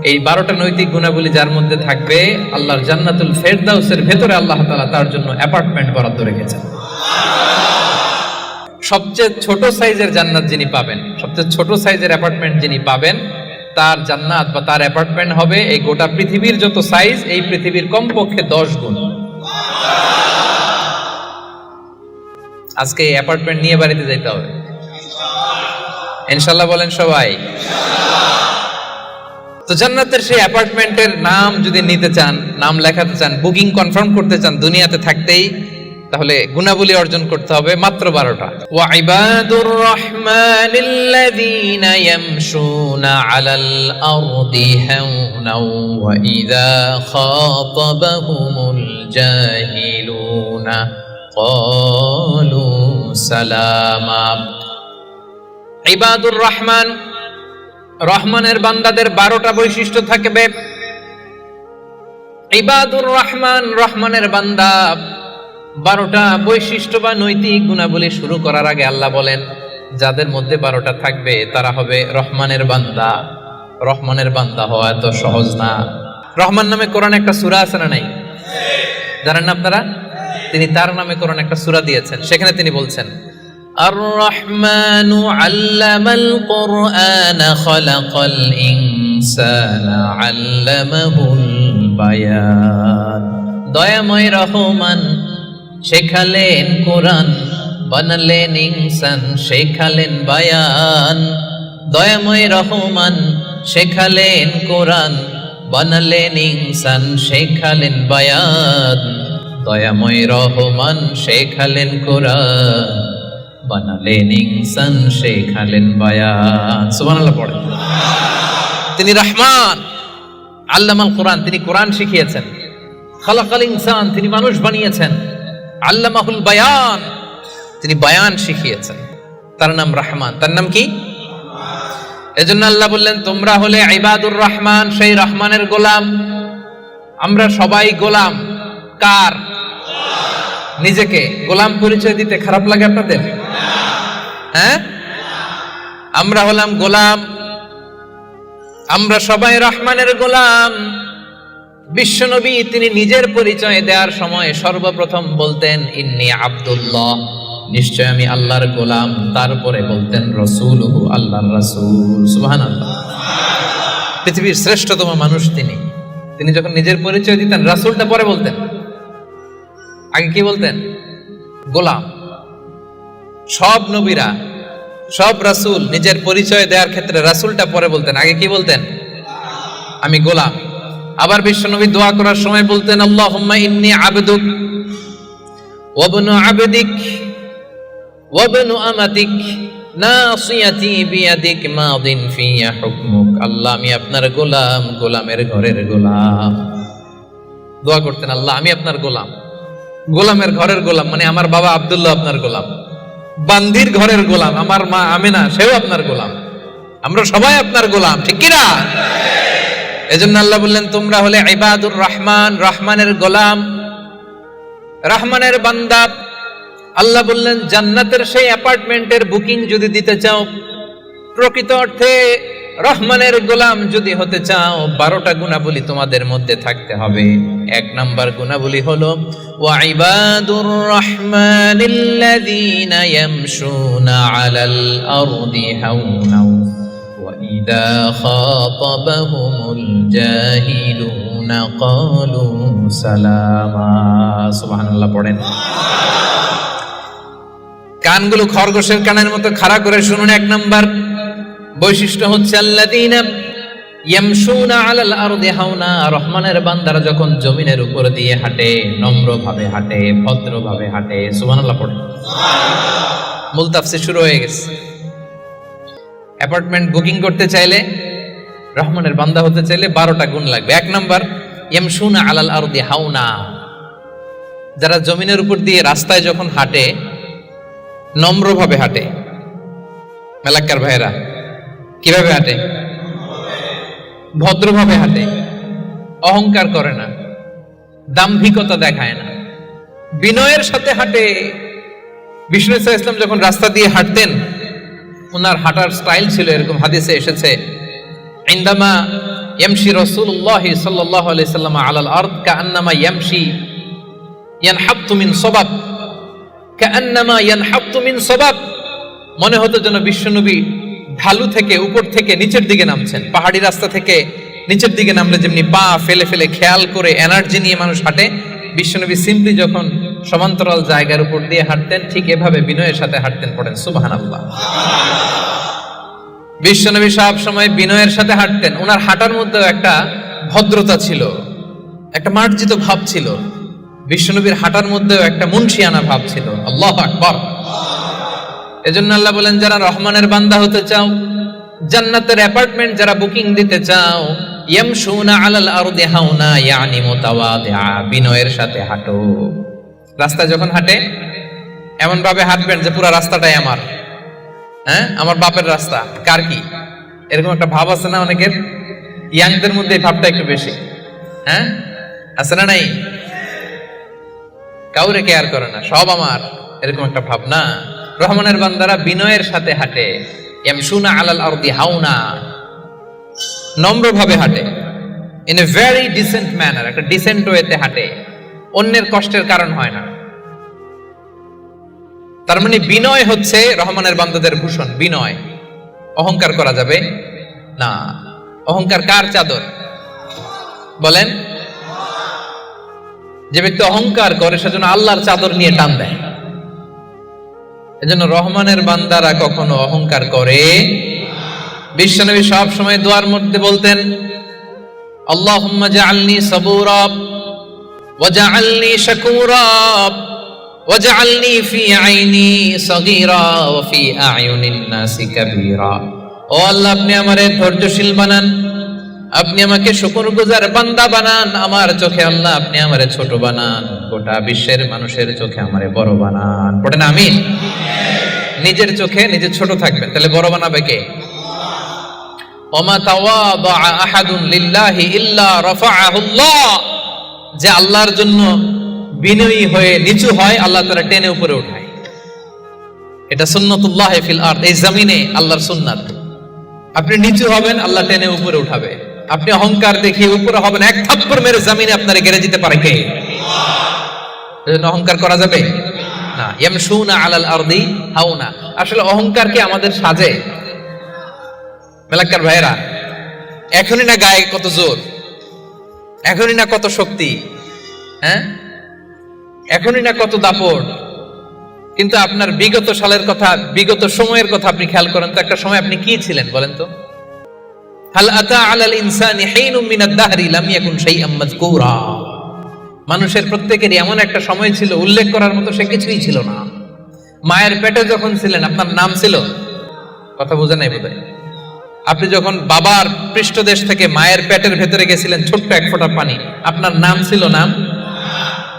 এই 12টা নৈতিক গুণাবলী যার মধ্যে থাকবে, আল্লাহর জান্নাতুল ফেরদাউসের ভেতরে আল্লাহ তাআলা তার জন্য অ্যাপার্টমেন্ট বরাদ্দ রেখেছেন। সবচেয়ে ছোট সাইজের জান্নাত যিনি পাবেন, সবচেয়ে ছোট সাইজের অ্যাপার্টমেন্ট যিনি পাবেন, তার জান্নাত বা তার অ্যাপার্টমেন্ট হবে এই গোটা পৃথিবীর যত সাইজ, এই পৃথিবীর কমপক্ষে 10 গুণ। আজকে এই অ্যাপার্টমেন্ট নিয়ে বাড়িতে যাইতে হবে ইনশাআল্লাহ, বলেন সবাই। তো জান্নাতের সেই অ্যাপার্টমেন্টের নাম যদি নিতে চান, নাম লেখাতে চান, বুকিং কনফার্ম করতে চান দুনিয়াতে থাকতেই, তাহলে গুণাবলী অর্জন করতে হবে মাত্র 12টা। ওয়া ইবাদুর রাহমানিল্লাযীনা ইয়ামশুনা আলাল আরদি হাওনা ওয়া ইযা খাতাবাহুমুল জাহিলুনা ক্বালু সালামা। ইবাদুর রহমান, রহমানের বান্দাদের 12টা বৈশিষ্ট্য থাকবে। ইবাদুর রহমান, রহমানের বান্দা 12টা বৈশিষ্ট্য বা নৈতিক গুণাবলী শুরু করার আগে আল্লাহ বলেন, যাদের মধ্যে 12টা থাকবে তারা হবে রহমানের বান্দা। রহমানের বান্দা হওয়া এত সহজ না। রহমান নামে কোরআনে একটা সূরা আছে না নাই? জানেন না আপনারা? তিনি তার নামে কোরআনে একটা সূরা দিয়েছেন, সেখানে তিনি বলছেন, আর রহমানু আল্লামাল কুরআনা খালাকাল ইনসানা আল্লামাহুল বায়ান। দয়াময় রহমান শেখালেন কোরআন, বানালেন ইনসান, শেখালেন বায়ান। দয়াময় রহমান শেখালেন কোরআন, বানালেন ইনসান, শেখালেন বায়ান। দয়াময় রহমান শেখালেন কোরআন, বানালেন ইনসান, শেখালেন বায়ান। সুবহানাল্লাহ পড়ে। তিনি রহমান, আল্লামাল কোরআন, তিনি কোরআন শিখিয়েছেন। খালাকাল ইনসান, তিনি মানুষ বানিয়েছেন। আল্লামাহুল বায়ান, তিনি বায়ান শিখিয়েছেন। তার নাম রহমান। তার নাম কি? এজন্য আল্লাহ বললেন, তোমরা হলে ইবাদুর রহমান, সেই রহমানের গোলাম। আমরা সবাই গোলাম। কার? নিজেকে গোলাম পরিচয় দিতে খারাপ লাগে আপনাদের? হ্যাঁ, আমরা হলাম গোলাম। আমরা সবাই রহমানের গোলাম। বিশ্বনবী তিনি নিজের পরিচয় দেওয়ার সময় সর্বপ্রথম বলতেন, ইন্নী আব্দুল্লাহ, নিশ্চয় আমি আল্লাহর গোলাম। তারপরে বলতেন রাসূলুহু, আল্লাহর রাসূল। সুবহানাল্লাহ। পৃথিবীর শ্রেষ্ঠতম মানুষ তিনি। তিনি যখন নিজের পরিচয় দিতেন, রাসূলটা পরে বলতেন। আগে কি বলতেন? গোলাম। সব নবীরা, সব রাসূল নিজের পরিচয় দেওয়ার ক্ষেত্রে রাসূলটা পরে বলতেন, আগে কি বলতেন? আমি গোলাম। আবার বিশ্বনবী দোয়া করার সময় বলতেন, আল্লাহুম্মা ইন্নী আবদুক ওয়া ইবনু আবদিক ওয়া ইবনু আমাতিক নাসিয়াতি বিয়াদিক মাদিন ফিয়া হুকমুক। আল্লাহ, আমি আপনার গোলাম, গোলামের ঘরের গোলাম। দোয়া করতেন, আল্লাহ আমি আপনার গোলাম। গোলামের ঘরের গোলাম মানে আমার বাবা আব্দুল্লাহ আপনার গোলাম। বান্দির ঘরের গোলাম আমার মা আমিনা, সেও আপনার গোলাম। আমরা সবাই আপনার গোলাম, ঠিক কি না? এজন্য আল্লাহ বললেন, তোমরা হলে ইবাদুর রহমান, রহমানের গোলাম, রহমানের বান্দা। আল্লাহ বললেন, জান্নাতের সেই অ্যাপার্টমেন্টের বুকিং যদি দিতে চাও, প্রকৃত অর্থে রহমানের গোলাম যদি হতে চাও, 12টা গুণাবলী তোমাদের মধ্যে থাকতে হবে। 1 নাম্বার গুণাবলী হলো, ওয়া ইবাদুর রাহমানিল্লাযীনা ইয়ামশুনা আলাল আরদি হাওনা ওয়া ইযা খাতাবাহুমুল জাহিলুনা ক্বালু সালামা। সুবহানাল্লাহ পড়েন। কানগুলো খরগোশের কানের মতো খাড়া করে শুনুন। 1 নাম্বার বৈশিষ্ট্য হচ্ছে, আল্লাযীনা ইয়ামশুনা আলাল আরদি হাওনা। রহমানের বান্দারা যখন জমিনের উপর দিয়ে হাঁটে, নম্রভাবে হাঁটে, ভদ্রভাবে হাঁটে। সুবহানাল্লাহ পড়ে। মূল তাফসীর শুরু হয়ে গেছে। অ্যাপার্টমেন্ট বুকিং করতে চাইলে, রহমানের বান্দা হতে চাইলে 12টা গুণ লাগবে। 1 নাম্বার, ইয়ামশুনা আলাল আরদি হাওনা। যারা জমিনের উপর দিয়ে রাস্তায় যখন হাঁটে, নম্রভাবে হাঁটে। মেলাক্কার ভাইরা কিভাবে হাঁটে? ভদ্রভাবে হাঁটে, অহংকার করে না, দাম্ভিকতা দেখায় না, বিনয়ের সাথে হাঁটে। বিষ্ণু ইসলাম যখন রাস্তা দিয়ে হাঁটতেন, ওনার হাঁটার স্টাইল ছিল এরকম, হাদিসে এসেছে, ইনদামা ইয়ামশি রাসূলুল্লাহ সাল্লাল্লাহু আলাইহি সাল্লাম আলাল আরদ কাআন্নামা ইয়ামশি ইয়ানহাত্তু মিন সাবাব, কাআন্নামা ইয়ানহাত্তু মিন সাবাব, মনে হতো যেন বিশ্বনবী ঢালু থেকে উপর থেকে নিচের দিকে নামছেন। পাহাড়ি রাস্তা থেকে নিচের দিকে নামলে যেমনি পা ফেলে ফেলে খেয়াল করে এনার্জি নিয়ে মানুষ হাঁটে, বিশ্বনবী সিম্পলি যখন সমান্তরাল জায়গার উপর দিয়ে হাঁটতেন ঠিক এভাবে বিনয়ের সাথে হাঁটতেন। পড়েন সুবহানাল্লাহ। বিশ্বনবী সব সময় বিনয়ের সাথে হাঁটতেন। ওনার হাঁটার মধ্যেও একটা ভদ্রতা ছিল, একটা মার্জিত ভাব ছিল। বিশ্বনবীর হাঁটার মধ্যেও একটা মুনশিয়ানা ভাব ছিল। আল্লাহু আকবার। এজন্য আল্লাহ বলেন, যারা রহমানের বান্দা হতে চাও, জান্নাতের অ্যাপার্টমেন্ট যারা বুকিং দিতে চাও, ইয়ামশুনা আলাল আরদি হাওনা ইয়ানি মুতাওয়াদিআ, বিনয়ের সাথে হাঁটো। রাস্তায় যখন হাঁটে এমন ভাবে হাঁটবেন যে পুরো রাস্তাটাই আমার, হ্যাঁ আমার বাপের রাস্তা, কার কি, এরকম একটা ভাব আছে না অনেকের? ইয়াংদের মধ্যে এই ভাবটা একটু বেশি, হ্যাঁ আছে না? নাই, কাউরে কেয়ার করে না, সব আমার, এরকম একটা ভাব না। রহমানের বান্দারা বিনয়ের সাথে হাঁটে। ইয়ামশুনা আলাল আরদি হাওনা, নম্রভাবে হাঁটে, in a very dissent manner, একটা ডিসেন্ট ওয়েতে হাঁটে, অন্যের কষ্টের কারণ হয় না। তার মানে বিনয় হচ্ছে রহমানের বান্দাদের ভূষণ। বিনয়, অহংকার করা যাবে না। অহংকার কার চাদর বলেন? যে ব্যক্তি অহংকার করে সেজন্য আল্লাহর চাদর নিয়ে টান দেয়। এজন্য রহমানের বান্দারা কখনো অহংকার করে। বিশ্বনবী সব সময় দোয়ার মধ্যে বলতেন, আল্লাহুম্মা জাআলনি সাবুরা ওয়া জাআলনি শাকুরা ওয়া জাআলনি ফি আইনি সাগীরা ওয়া ফি আ'য়ুনিন নাসি কাবীরা। ও আল্লাহ, আপনি আমারে ধৈর্যশীল বানান, আপনি আমাকে শুকরগুজার বান্দা বানান, আমার চোখে আল্লাহ আপনি আমারে ছোট বানান, গোটা বিশ্বের মানুষের চোখে আমারে বড় বানান। পড়েন আমিন। নিজের চোখে নিজে ছোট থাকবেন, তাহলে বড় বানাবে কে? ওমা তাওয়াদা আহাদুন লিল্লাহি ইল্লা রাফাআহুল্লাহ, যে আল্লাহর জন্য বিনয়ী হয়ে নিচু হয় আল্লাহ তাআলা টেনে উপরে উঠায়। এটা সুন্নাতুল্লাহি ফিল আরদ, এই জমিনে আল্লাহর সুন্নাত। আপনি নিচু হবেন, আল্লাহ টেনে উপরে উঠাবে। আপনি অহংকার দেখিয়ে উপরে হবেন, এক থাপ্পড় মেরে জমিনে আপনারে গেড়ে দিতে পারে কে? এজন্য অহংকার করা যাবে না। ইয়ামশুনা আলাল আরদি হাওনা। আসলে অহংকার কি আমাদের সাজে? মেলাক্কার ভাইরা, এখনই না গায়ে কত জোর, এখনই না কত শক্তি, হ্যাঁ এখনই না কত দাপট, কিন্তু আপনার বিগত সালের কথা, বিগত সময়ের কথা আপনি খেয়াল করেন তো, একটা সময় আপনি কি ছিলেন বলেন তো? হাল আতা আলাল ইনসানি হিনুম মিনাদ দাহরি লাম ইয়াকুন শাইআম মাযকুরা। মানুষের প্রত্যেকেরই এমন একটা সময় ছিল উল্লেখ করার মতো সে কিছুই ছিল না। মায়ের পেটে যখন ছিলেন আপনার নাম ছিল? কথা বোঝা নাই বোধহয়। আপনি যখন বাবার পৃষ্ঠদেশ থেকে মায়ের পেটের ভেতরে গেছিলেন, ছোট্ট এক ফোঁটা পানি, আপনার নাম ছিল? নাম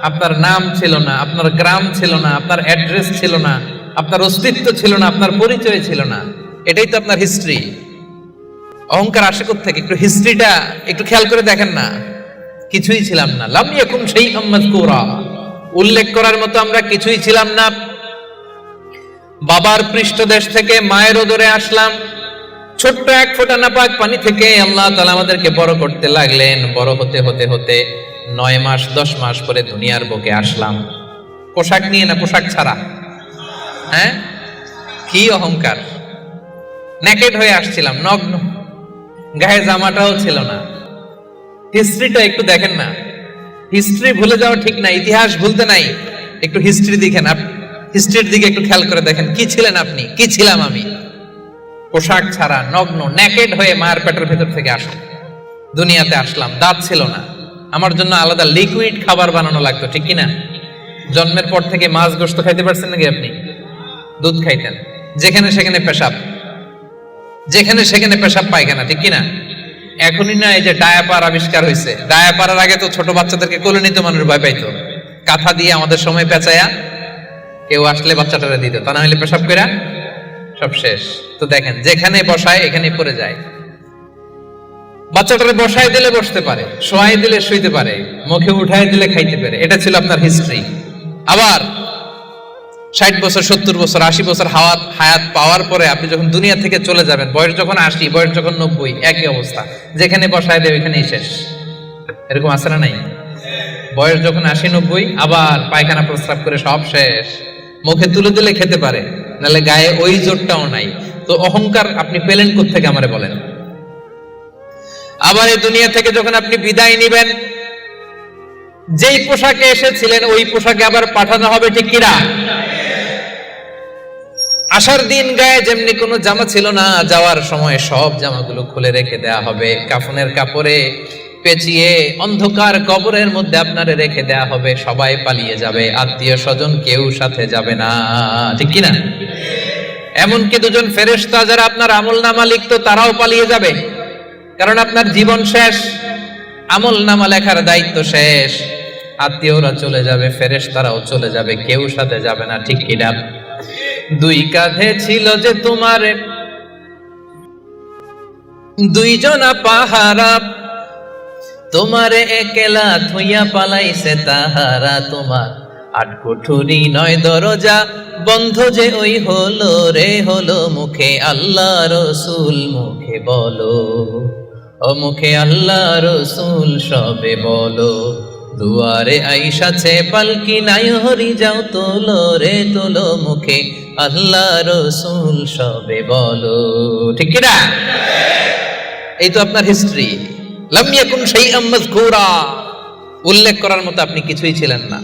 আপনার নাম ছিল না, আপনার গ্রাম ছিল না, আপনার অ্যাড্রেস ছিল না, আপনার অস্তিত্ব ছিল না, আপনার পরিচয় ছিল না। এটাই তো আপনার হিস্ট্রি। অহংকার আসে কোত্থেকে? একটু হিস্ট্রিটা একটু খেয়াল করে দেখেন না। কিছুই ছিলাম না। লাম ইয়াকুন শাইআম মাযকুরা, উল্লেখ করার মতো আমরা কিছুই ছিলাম না। বাবার পৃষ্ঠদেশ থেকে মায়ের উদরে আসলাম, ছোট্ট এক ফোঁটা নাপাক পানি থেকে আল্লাহ তাআলা আমাদেরকে বড় করতে লাগলেন। বড় হতে হতে হতে 9 মাস 10 মাস পরে দুনিয়ার বুকে আসলাম। পোশাক নিয়ে না, পোশাক ছাড়া। হ্যাঁ, কি অহংকার! নেকেড হয়ে আসছিলাম, নগ্ন, গায়ে জামাটাও ছিল না। হিস্ট্রিটা একটু দেখেন না। হিস্ট্রি ভুলে যাওয়া ঠিক না, ইতিহাস ভুলতে নাই। একটু হিস্ট্রি দেখেন, হিস্ট্রির দিকে একটু খেয়াল করে দেখেন, কি ছিলেন আপনি, কি ছিলাম আমি। পোশাক ছাড়া, নগ্ন, নেকেড হয়ে মায়ের পেটের ভেতর থেকে আসলাম, দুনিয়াতে আসলাম। দাঁত ছিল না, আমার জন্য আলাদা লিকুইড খাবার বানানো লাগতো, ঠিক কিনা? জন্মের পর থেকে মাছ গোশত খাইতে পারছেন নাকি আপনি? দুধ খাইতেন, যেখানে সেখানে পেশাব, যেখানে সেখানে পেশাব পায়খানা, ঠিক কিনা? এখনই না এই যে ডায়াপার আবিষ্কার হয়েছে, ডায়াপারের আগে তো ছোট বাচ্চাদেরকে কোলে নিতে মানুষ ভয় পাইতো। কাঁথা দিয়ে আমাদের সময় পেঁচায়া কেউ আসলে বাচ্চাটারে দিত, তা না হলে পেশাব কইরা সব শেষ। তো দেখেন, যেখানে বসায় এখানে পড়ে যায়। বাচ্চাটারে বসায় দিলে বসতে পারে, শোয়াই দিলে শুইতে পারে, মুখে উঠায় দিলে খাইতে পারে। এটা ছিল আপনার হিস্ট্রি। আবার 60 বছর, 70 বছর, 80 বছর হায়াত পাওয়ার পরে আপনি যখন দুনিয়া থেকে চলে যাবেন, বয়স যখন 80, বয়স যখন 90, একই অবস্থা, যেখানে বসায় দেয় ওইখানেই শেষ। এরকম আছে না নাই? বয়স যখন 80-90 আবার পায়খানা প্রস্রাব করে সব শেষ, মুখে তুলে দিলে খেতে পারে, নাহলে গায়ে ওই জোরটাও নাই। তো অহংকার আপনি পেলেন কোত্থেকে আমারে বলেন? আবার এই দুনিয়া থেকে যখন আপনি বিদায় নিবেন, যেই পোশাকে এসেছিলেন ওই পোশাকে আবার পাঠানো হবে, ঠিক কিনা? আসার দিন গায়ে যেমনি কোনো জামা ছিল না, যাওয়ার সময় সব জামাগুলো খুলে রেখে দেয়া হবে, কাফনের কাপড়ে পেঁচিয়ে অন্ধকার কবরের মধ্যে আপনারে রেখে দেয়া হবে। সবাই পালিয়ে যাবে, আত্মীয় স্বজন কেউ সাথে যাবে না, ঠিক কিনা? এমনকি দুজন ফেরেশতা যারা আপনার আমলনামা লিখতো তারাও পালিয়ে যাবে, কারণ আপনার জীবন শেষ, আমলনামা লেখার দায়িত্ব শেষ। আত্মীয়রা চলে যাবে, ফেরেশতারাও চলে যাবে, কেউ সাথে যাবে না, ঠিক কিনা? দুই কাঁধে ছিল যে তোমার দুইজনা পাহারা, তোমারে একলা থুইয়া পালাইছে তাহারা। তোমার 8 কুঠুরি 9 দরজা বন্ধ যে ওই হলো রে হলো, মুখে আল্লাহ রসুল মুখে বলো, ও মুখে আল্লাহ রসুল সবে বলো। দুয়ারে আইসাছে পালকি নাই হরি যাও তোলো রে তোলো, মুখে আল্লাহ রসুল সবে বলো, ঠিক কিনা? এই তো আপনার হিস্ট্রি। লাম ইয়াকুন শাইআম মাযকুরা, উল্লেখ করার মতো আপনি কিছুই ছিলেন না।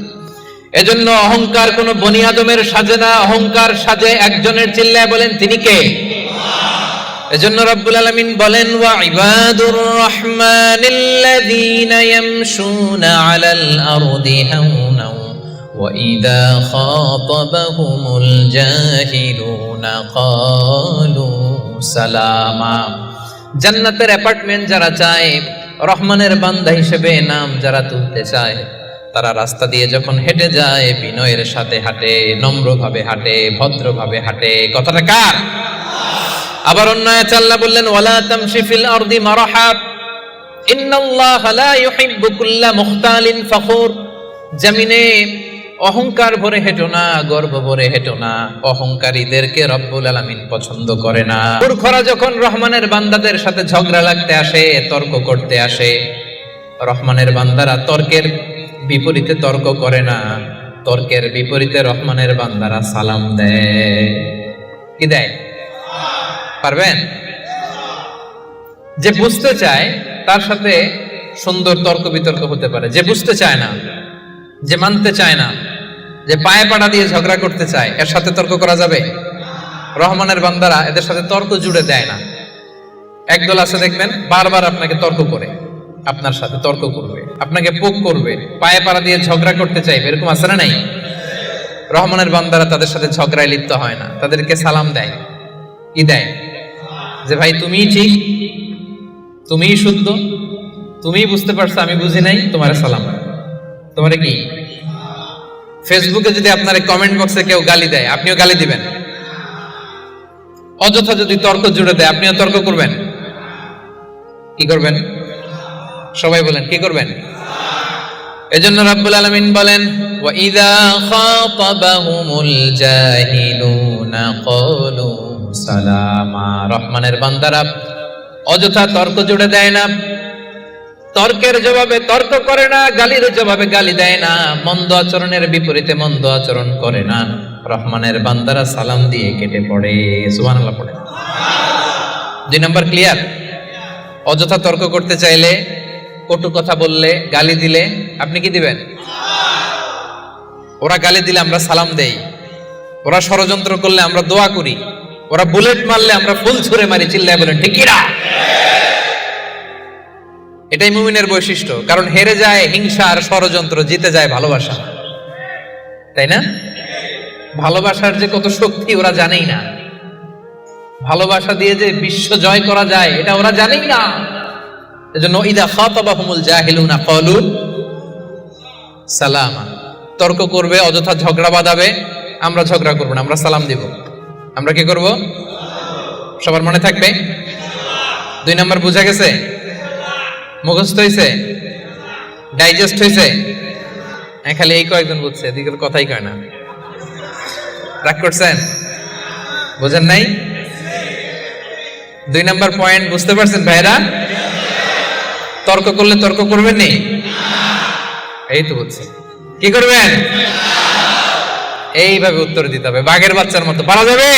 এজন্য অহংকার কোন বনি আদমের সাজে না, অহংকার সাজে একজনের। চিল্লায় বলেন তিনি কে? এজন্য রব্বুল আলামিন বলেন, ওয়া ইবাদুর রহমানিল্লাযীনা ইয়ামশুনা আলাল আরদি হাওনা ওয়া ইযা খাতাবাহুমুল জাহিলুনা ক্বালু সালামা। জান্নাতের অ্যাপার্টমেন্ট যারা চায়, রহমানের বান্দা হিসেবে নাম যারা তুলতে চায়, তারা রাস্তা দিয়ে যখন হেঁটে যায় বিনয়ের সাথে হাঁটে, নম্রভাবে হাঁটে, ভদ্রভাবে হাঁটে। কথাটা কার? আবার অন্য আয়াতে আল্লাহ বললেন, ওয়ালা তামশি ফিল আরদি মারহা ইন্নাল্লাহা লা ইউহিব্বু কুল্লা মুখতালিন ফখুর। জমিনে অহংকার ভরে হেঁটো না, গর্ব ভরে হেঁটো না, অহংকারীদেরকে রব্বুল আলামিন পছন্দ করে না। মূর্খরা যখন রহমানের বান্দাদের সাথে ঝগড়া লাগতে আসে, তর্ক করতে আসে, রহমানের বান্দারা তর্কের বিপরীতে তর্ক করে না, তর্কের বিপরীতে রহমানের বান্দারা সালাম দেয়। কি দেয়? পারবেন? যে বুঝতে চায় তার সাথে সুন্দর তর্ক বিতর্ক হতে পারে, যে বুঝতে চায় না, যে মানতে চায় না, যে পায়ে পাড়া দিয়ে ঝগড়া করতে চায়, এর সাথে তর্ক করা যাবে? রহমানের বান্দারা এদের সাথে তর্ক জুড়ে দেয় না। একদল আছে দেখবেন বারবার আপনাকে তর্ক করে, আপনার সাথে তর্ক করবে, আপনাকে পোক করবে, পায়ে পাড়া দিয়ে ঝগড়া করতে চাইবে, এরকম আছে না নাই? রহমানের বান্দারা তাদের সাথে ঝগড়ায় লিপ্ত হয় না, তাদেরকে সালাম দেয়। কি দেয়? যে ভাই তুমিই ঠিক, তুমিই শুদ্ধ, তুমিই বুঝতে পারছো, আমি বুঝি নাই, তোমার সালাম। তোমারে কি? ফেসবুকে যদি আপনার কমেন্ট বক্সে কেউ গালি দেয়, আপনিও গালি দিবেন? অযথা যদি তর্ক জুড়ে দেয়, আপনিও তর্ক করবেন? কি করবেন? সবাই বলেন কি করবেন? এজন্য রাব্বুল আলামিন বলেন, ওয়া ইযা খাতাবাহুমুল জাহিলুনা ক্বালু সালামা। রহমানের বান্দারা অযথা তর্ক জুড়ে দেয় না, তর্কের জবাবে তর্ক করে না, গালির জবাবে গালি দেয় না, মন্দ আচরণের বিপরীতে মন্দ আচরণ করে না। রহমানের বান্দারা সালাম দিয়ে কেটে পড়ে। সুবহানাল্লাহ পড়ে। 2 নম্বর ক্লিয়ার? অযথা তর্ক করতে চাইলে, কটু কথা বললে, গালি দিলে আপনি কি দিবেন? ওরা গালি দিলে আমরা সালাম দেই, ওরা ষড়যন্ত্র করলে আমরা দোয়া করি, ওরা বুলেট মারলে আমরা ফুল ছুঁড়ে মারি। চিল্লায় বলেন ঠিক কিনা? এটাই মুমিনের বৈশিষ্ট্য। কারণ হেরে যায় হিংসা আর ষড়যন্ত্র, জিতে যায় ভালোবাসা। তাই না? ভালোবাসার যে কত শক্তি ওরা জানেই না, ভালোবাসা দিয়ে যে বিশ্ব জয় করা যায় এটা ওরা জানেই না। এজন্য ইদা খাতাবাহুমুল জাহিলুনা ক্বালু সালামা। তর্ক করবে, অযথা ঝগড়া বাঁধাবে, আমরা ঝগড়া করব না, আমরা সালাম দিব। আমরা কি করব? সবার মনে থাকবে? 2 নম্বর বুঝা গেছে? মুখস্থ হয়েছে? ডাইজেস্ট হয়েছে? খালি এই কয়েকজন বুঝছে, এদিকের কথাই কয় না। রাগ করছেন? বুঝেন নাই? 2 নাম্বার পয়েন্ট বুঝতে পারছেন ভাইরা? তর্ক করলে তর্ক করবেন নি? এই তো বলছি, কি করবেন? এইভাবে উত্তর দিতে হবে, বাঘের বাচ্চার মতো। পারা যাবে?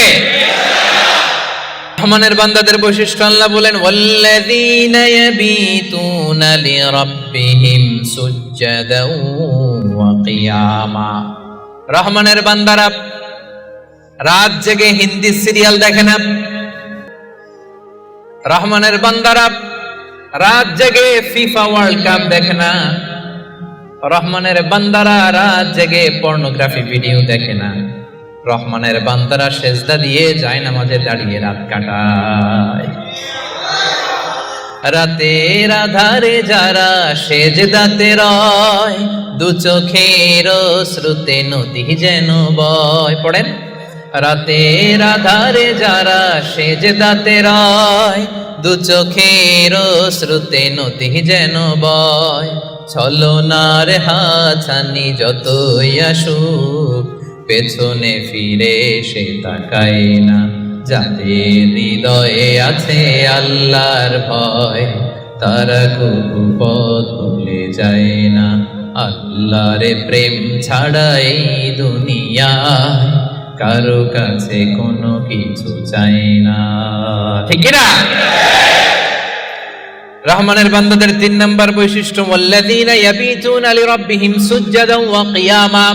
রহমানের বান্দাদের বৈশিষ্ট্য আল্লাহ বলেন, ওয়াল্লাযীনা ইয়াবিতুনা লিরাব্বিহিম সুজদাও ওয়া কিয়ামা। রহমানের বান্দারা রাত জেগে হিন্দি সিরিয়াল দেখে না। রহমানের বান্দারা রাত জেগে ফিফা ওয়ার্ল্ড কাপ দেখে না। রহমানের বান্দারা রাত জেগে পর্নোগ্রাফি ভিডিও দেখে না। রহমানের বান্দারা সেজদা দিয়ে যায় নামাজে দাঁড়িয়ে রাত কাটায়। রাতের আধারে যারা সেজদাতে রয়, দু চোখের শ্রুতে নদী যেন বয়। পড়েন, রাতের আধারে যারা সেজদাতে রয়, দু চোখের শ্রুতে নদী যেন বয়। ছলনার হাতছানি যতই আসুক, পেছনে ফিরে সে তাকায় না। যাদের হৃদয়ে আছে আল্লাহর ভয়, তারা কবু পথ ভুলে যায় না। আল্লাহর প্রেম ছাড়া এই দুনিয়ায় কারো কাছে কোনো কিছু চাই না। ঠিক না? রহমানের বান্দাদের 3 নাম্বার বৈশিষ্ট্য, ওয়াল্লাযীনা ইয়াবিতুনা লিরাব্বিহিম সুজদাও ওয়া কিয়ামা।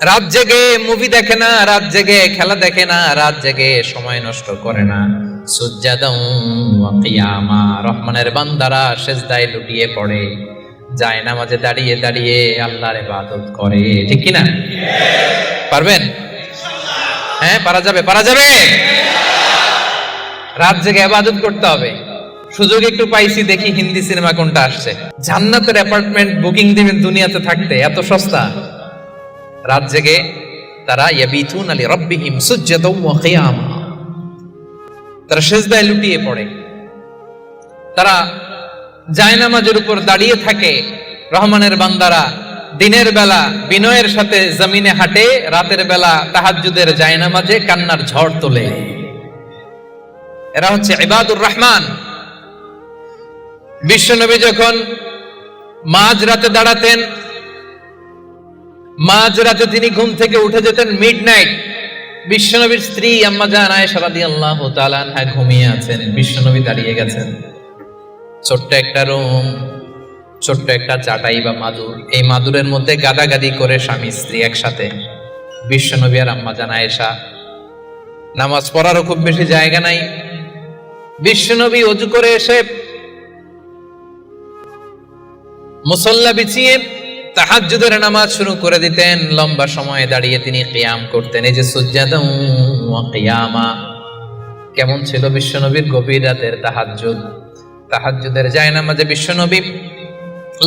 রাত জেগে মুভি দেখে না, রাত জেগে খেলা দেখে না, রাত জেগে সময় নষ্ট করে না। সুজদাও ওয়া কিয়ামা। রহমানের বান্দারা সিজদায় লুটিয়ে পড়ে, যায় নামাজে দাঁড়িয়ে দাঁড়িয়ে আল্লাহর ইবাদত করে। ঠিক কি না? পারবেন? হ্যাঁ, পারা যাবে? পারা যাবে? রাত জেগে ইবাদত করতে হবে। সুযোগ একটু পাইছি, দেখি হিন্দি সিনেমা কোনটা আসছে। জান্নাতের অ্যাপার্টমেন্ট বুকিং দিবেন দুনিয়াতে থাকতে, এত সস্তা। রাত জেগে তারা ইয়াবিতুনা লিরাব্বিহিম সুজদাও ওয়া কিয়ামা, তারা সিজদায় লুটিয়ে পড়ে, তারা জায়নামাজের উপর দাঁড়িয়ে থাকে। রহমানের বান্দারা দিনের বেলা বিনয়ের সাথে জমিনে হাঁটে, রাতের বেলা তাহাজ্জুদের জায়নামাজে কান্নার ঝড় তোলে। এরা হচ্ছে ইবাদুর রহমান। বিশ্বনবী যখন মাঝরাতে দাঁড়াতেন, মাঝরাতে তিনি ঘুম থেকে উঠে যেতেন মিডনাইট। বিশ্বনবীর স্ত্রী আম্মা জান আয়েশা রাদিয়াল্লাহু তাআলা আনহা ঘুমিয়ে আছেন, বিশ্বনবী দাঁড়িয়ে গেছেন। ছোট্ট একটা রুম, ছোট্ট একটা চাটাই বা মাদুর, এই মাদুরের মধ্যে গাদাগাদি করে স্বামী স্ত্রী একসাথে। বিশ্বনবী আর আম্মা জান আয়েশা। নামাজ পড়ারও খুব বেশি জায়গা নাই। বিশ্বনবী ওযু করে এসে মুসল্লা বিছিয়ে তাহাজ্জুদের নামাজ শুরু করে দিতেন। লম্বা সময় দাঁড়িয়ে তিনি কিয়াম করতেন। এই যে সুজদাও ওয়া কিয়ামা, কেমন ছিল বিশ্বনবীর গভীর রাতের তাহাজ্জুদ। তাহাজ্জুদের জায়নামাজে বিশ্বনবী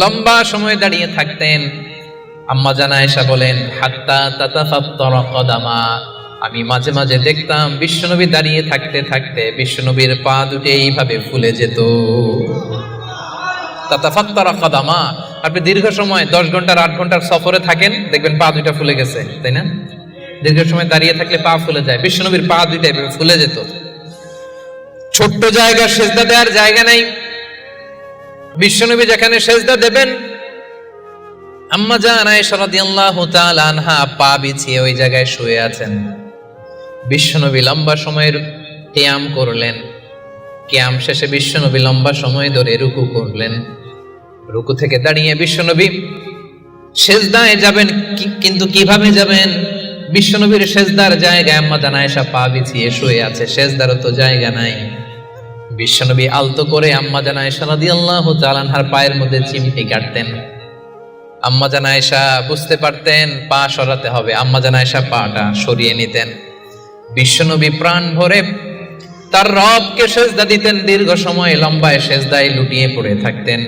লম্বা সময় দাঁড়িয়ে থাকতেন। আম্মা জান আয়েশা বলেন, হাত্তা তাতাফাত্তারা কদামা, আমি মাঝে মাঝে দেখতাম বিশ্বনবী দাঁড়িয়ে থাকতে থাকতে বিশ্বনবীর পা দুটো এইভাবে ফুলে যেত। তাতাফাত্তারা কদামা, আপনি দীর্ঘ সময় 10 ঘন্টার 8 ঘন্টার সফরে থাকেন, দেখবেন পা দুইটা ফুলে গেছে, তাই না? দীর্ঘ সময় দাঁড়িয়ে থাকলে পা ফুলে যায়। বিশ্বনবীর পা দুইটা এভাবে ফুলে যেত। ছোট্ট জায়গা, সেজদা দেওয়ার জায়গা নাই। বিশ্বনবী যেখানে সেজদা দেবেন, আম্মা জান আয়েশা রাদিয়াল্লাহু তাআলা আনহা পা বিছিয়ে ওই জায়গায় শুয়ে আছেন। বিশ্বনবী লম্বা সময়ের কিয়াম করলেন। কিয়াম শেষে বিশ্বনবী লম্বা সময় ধরে রুকু করলেন। রুকু থেকে দাঁড়িয়ে বিশ্বনবী সেজদায় যাবেন, কিন্তু কিভাবে যাবেন? বিশ্বনবীর সেজদার জায়গায় আম্মা জান আয়েশা পা বিছিয়ে শুয়ে আছে, সেজদারও তো জায়গা নাই। বিশ্বনবী আলতো করে আম্মা জান আয়েশা রাদিয়াল্লাহু তাআলা আনহার পায়ের মধ্যে চিমটি কাটতেন। আম্মা জান আয়েশা বুঝতে পারতেন পা সরাতে হবে, আম্মা জান আয়েশা পাটা সরিয়ে নিতেন। বিশ্বনবী প্রাণ ভরে তার রবকে সেজদা দিতেন। দীর্ঘ সময় লম্বায় সেজদায় লুটিয়ে পড়ে থাকতেন।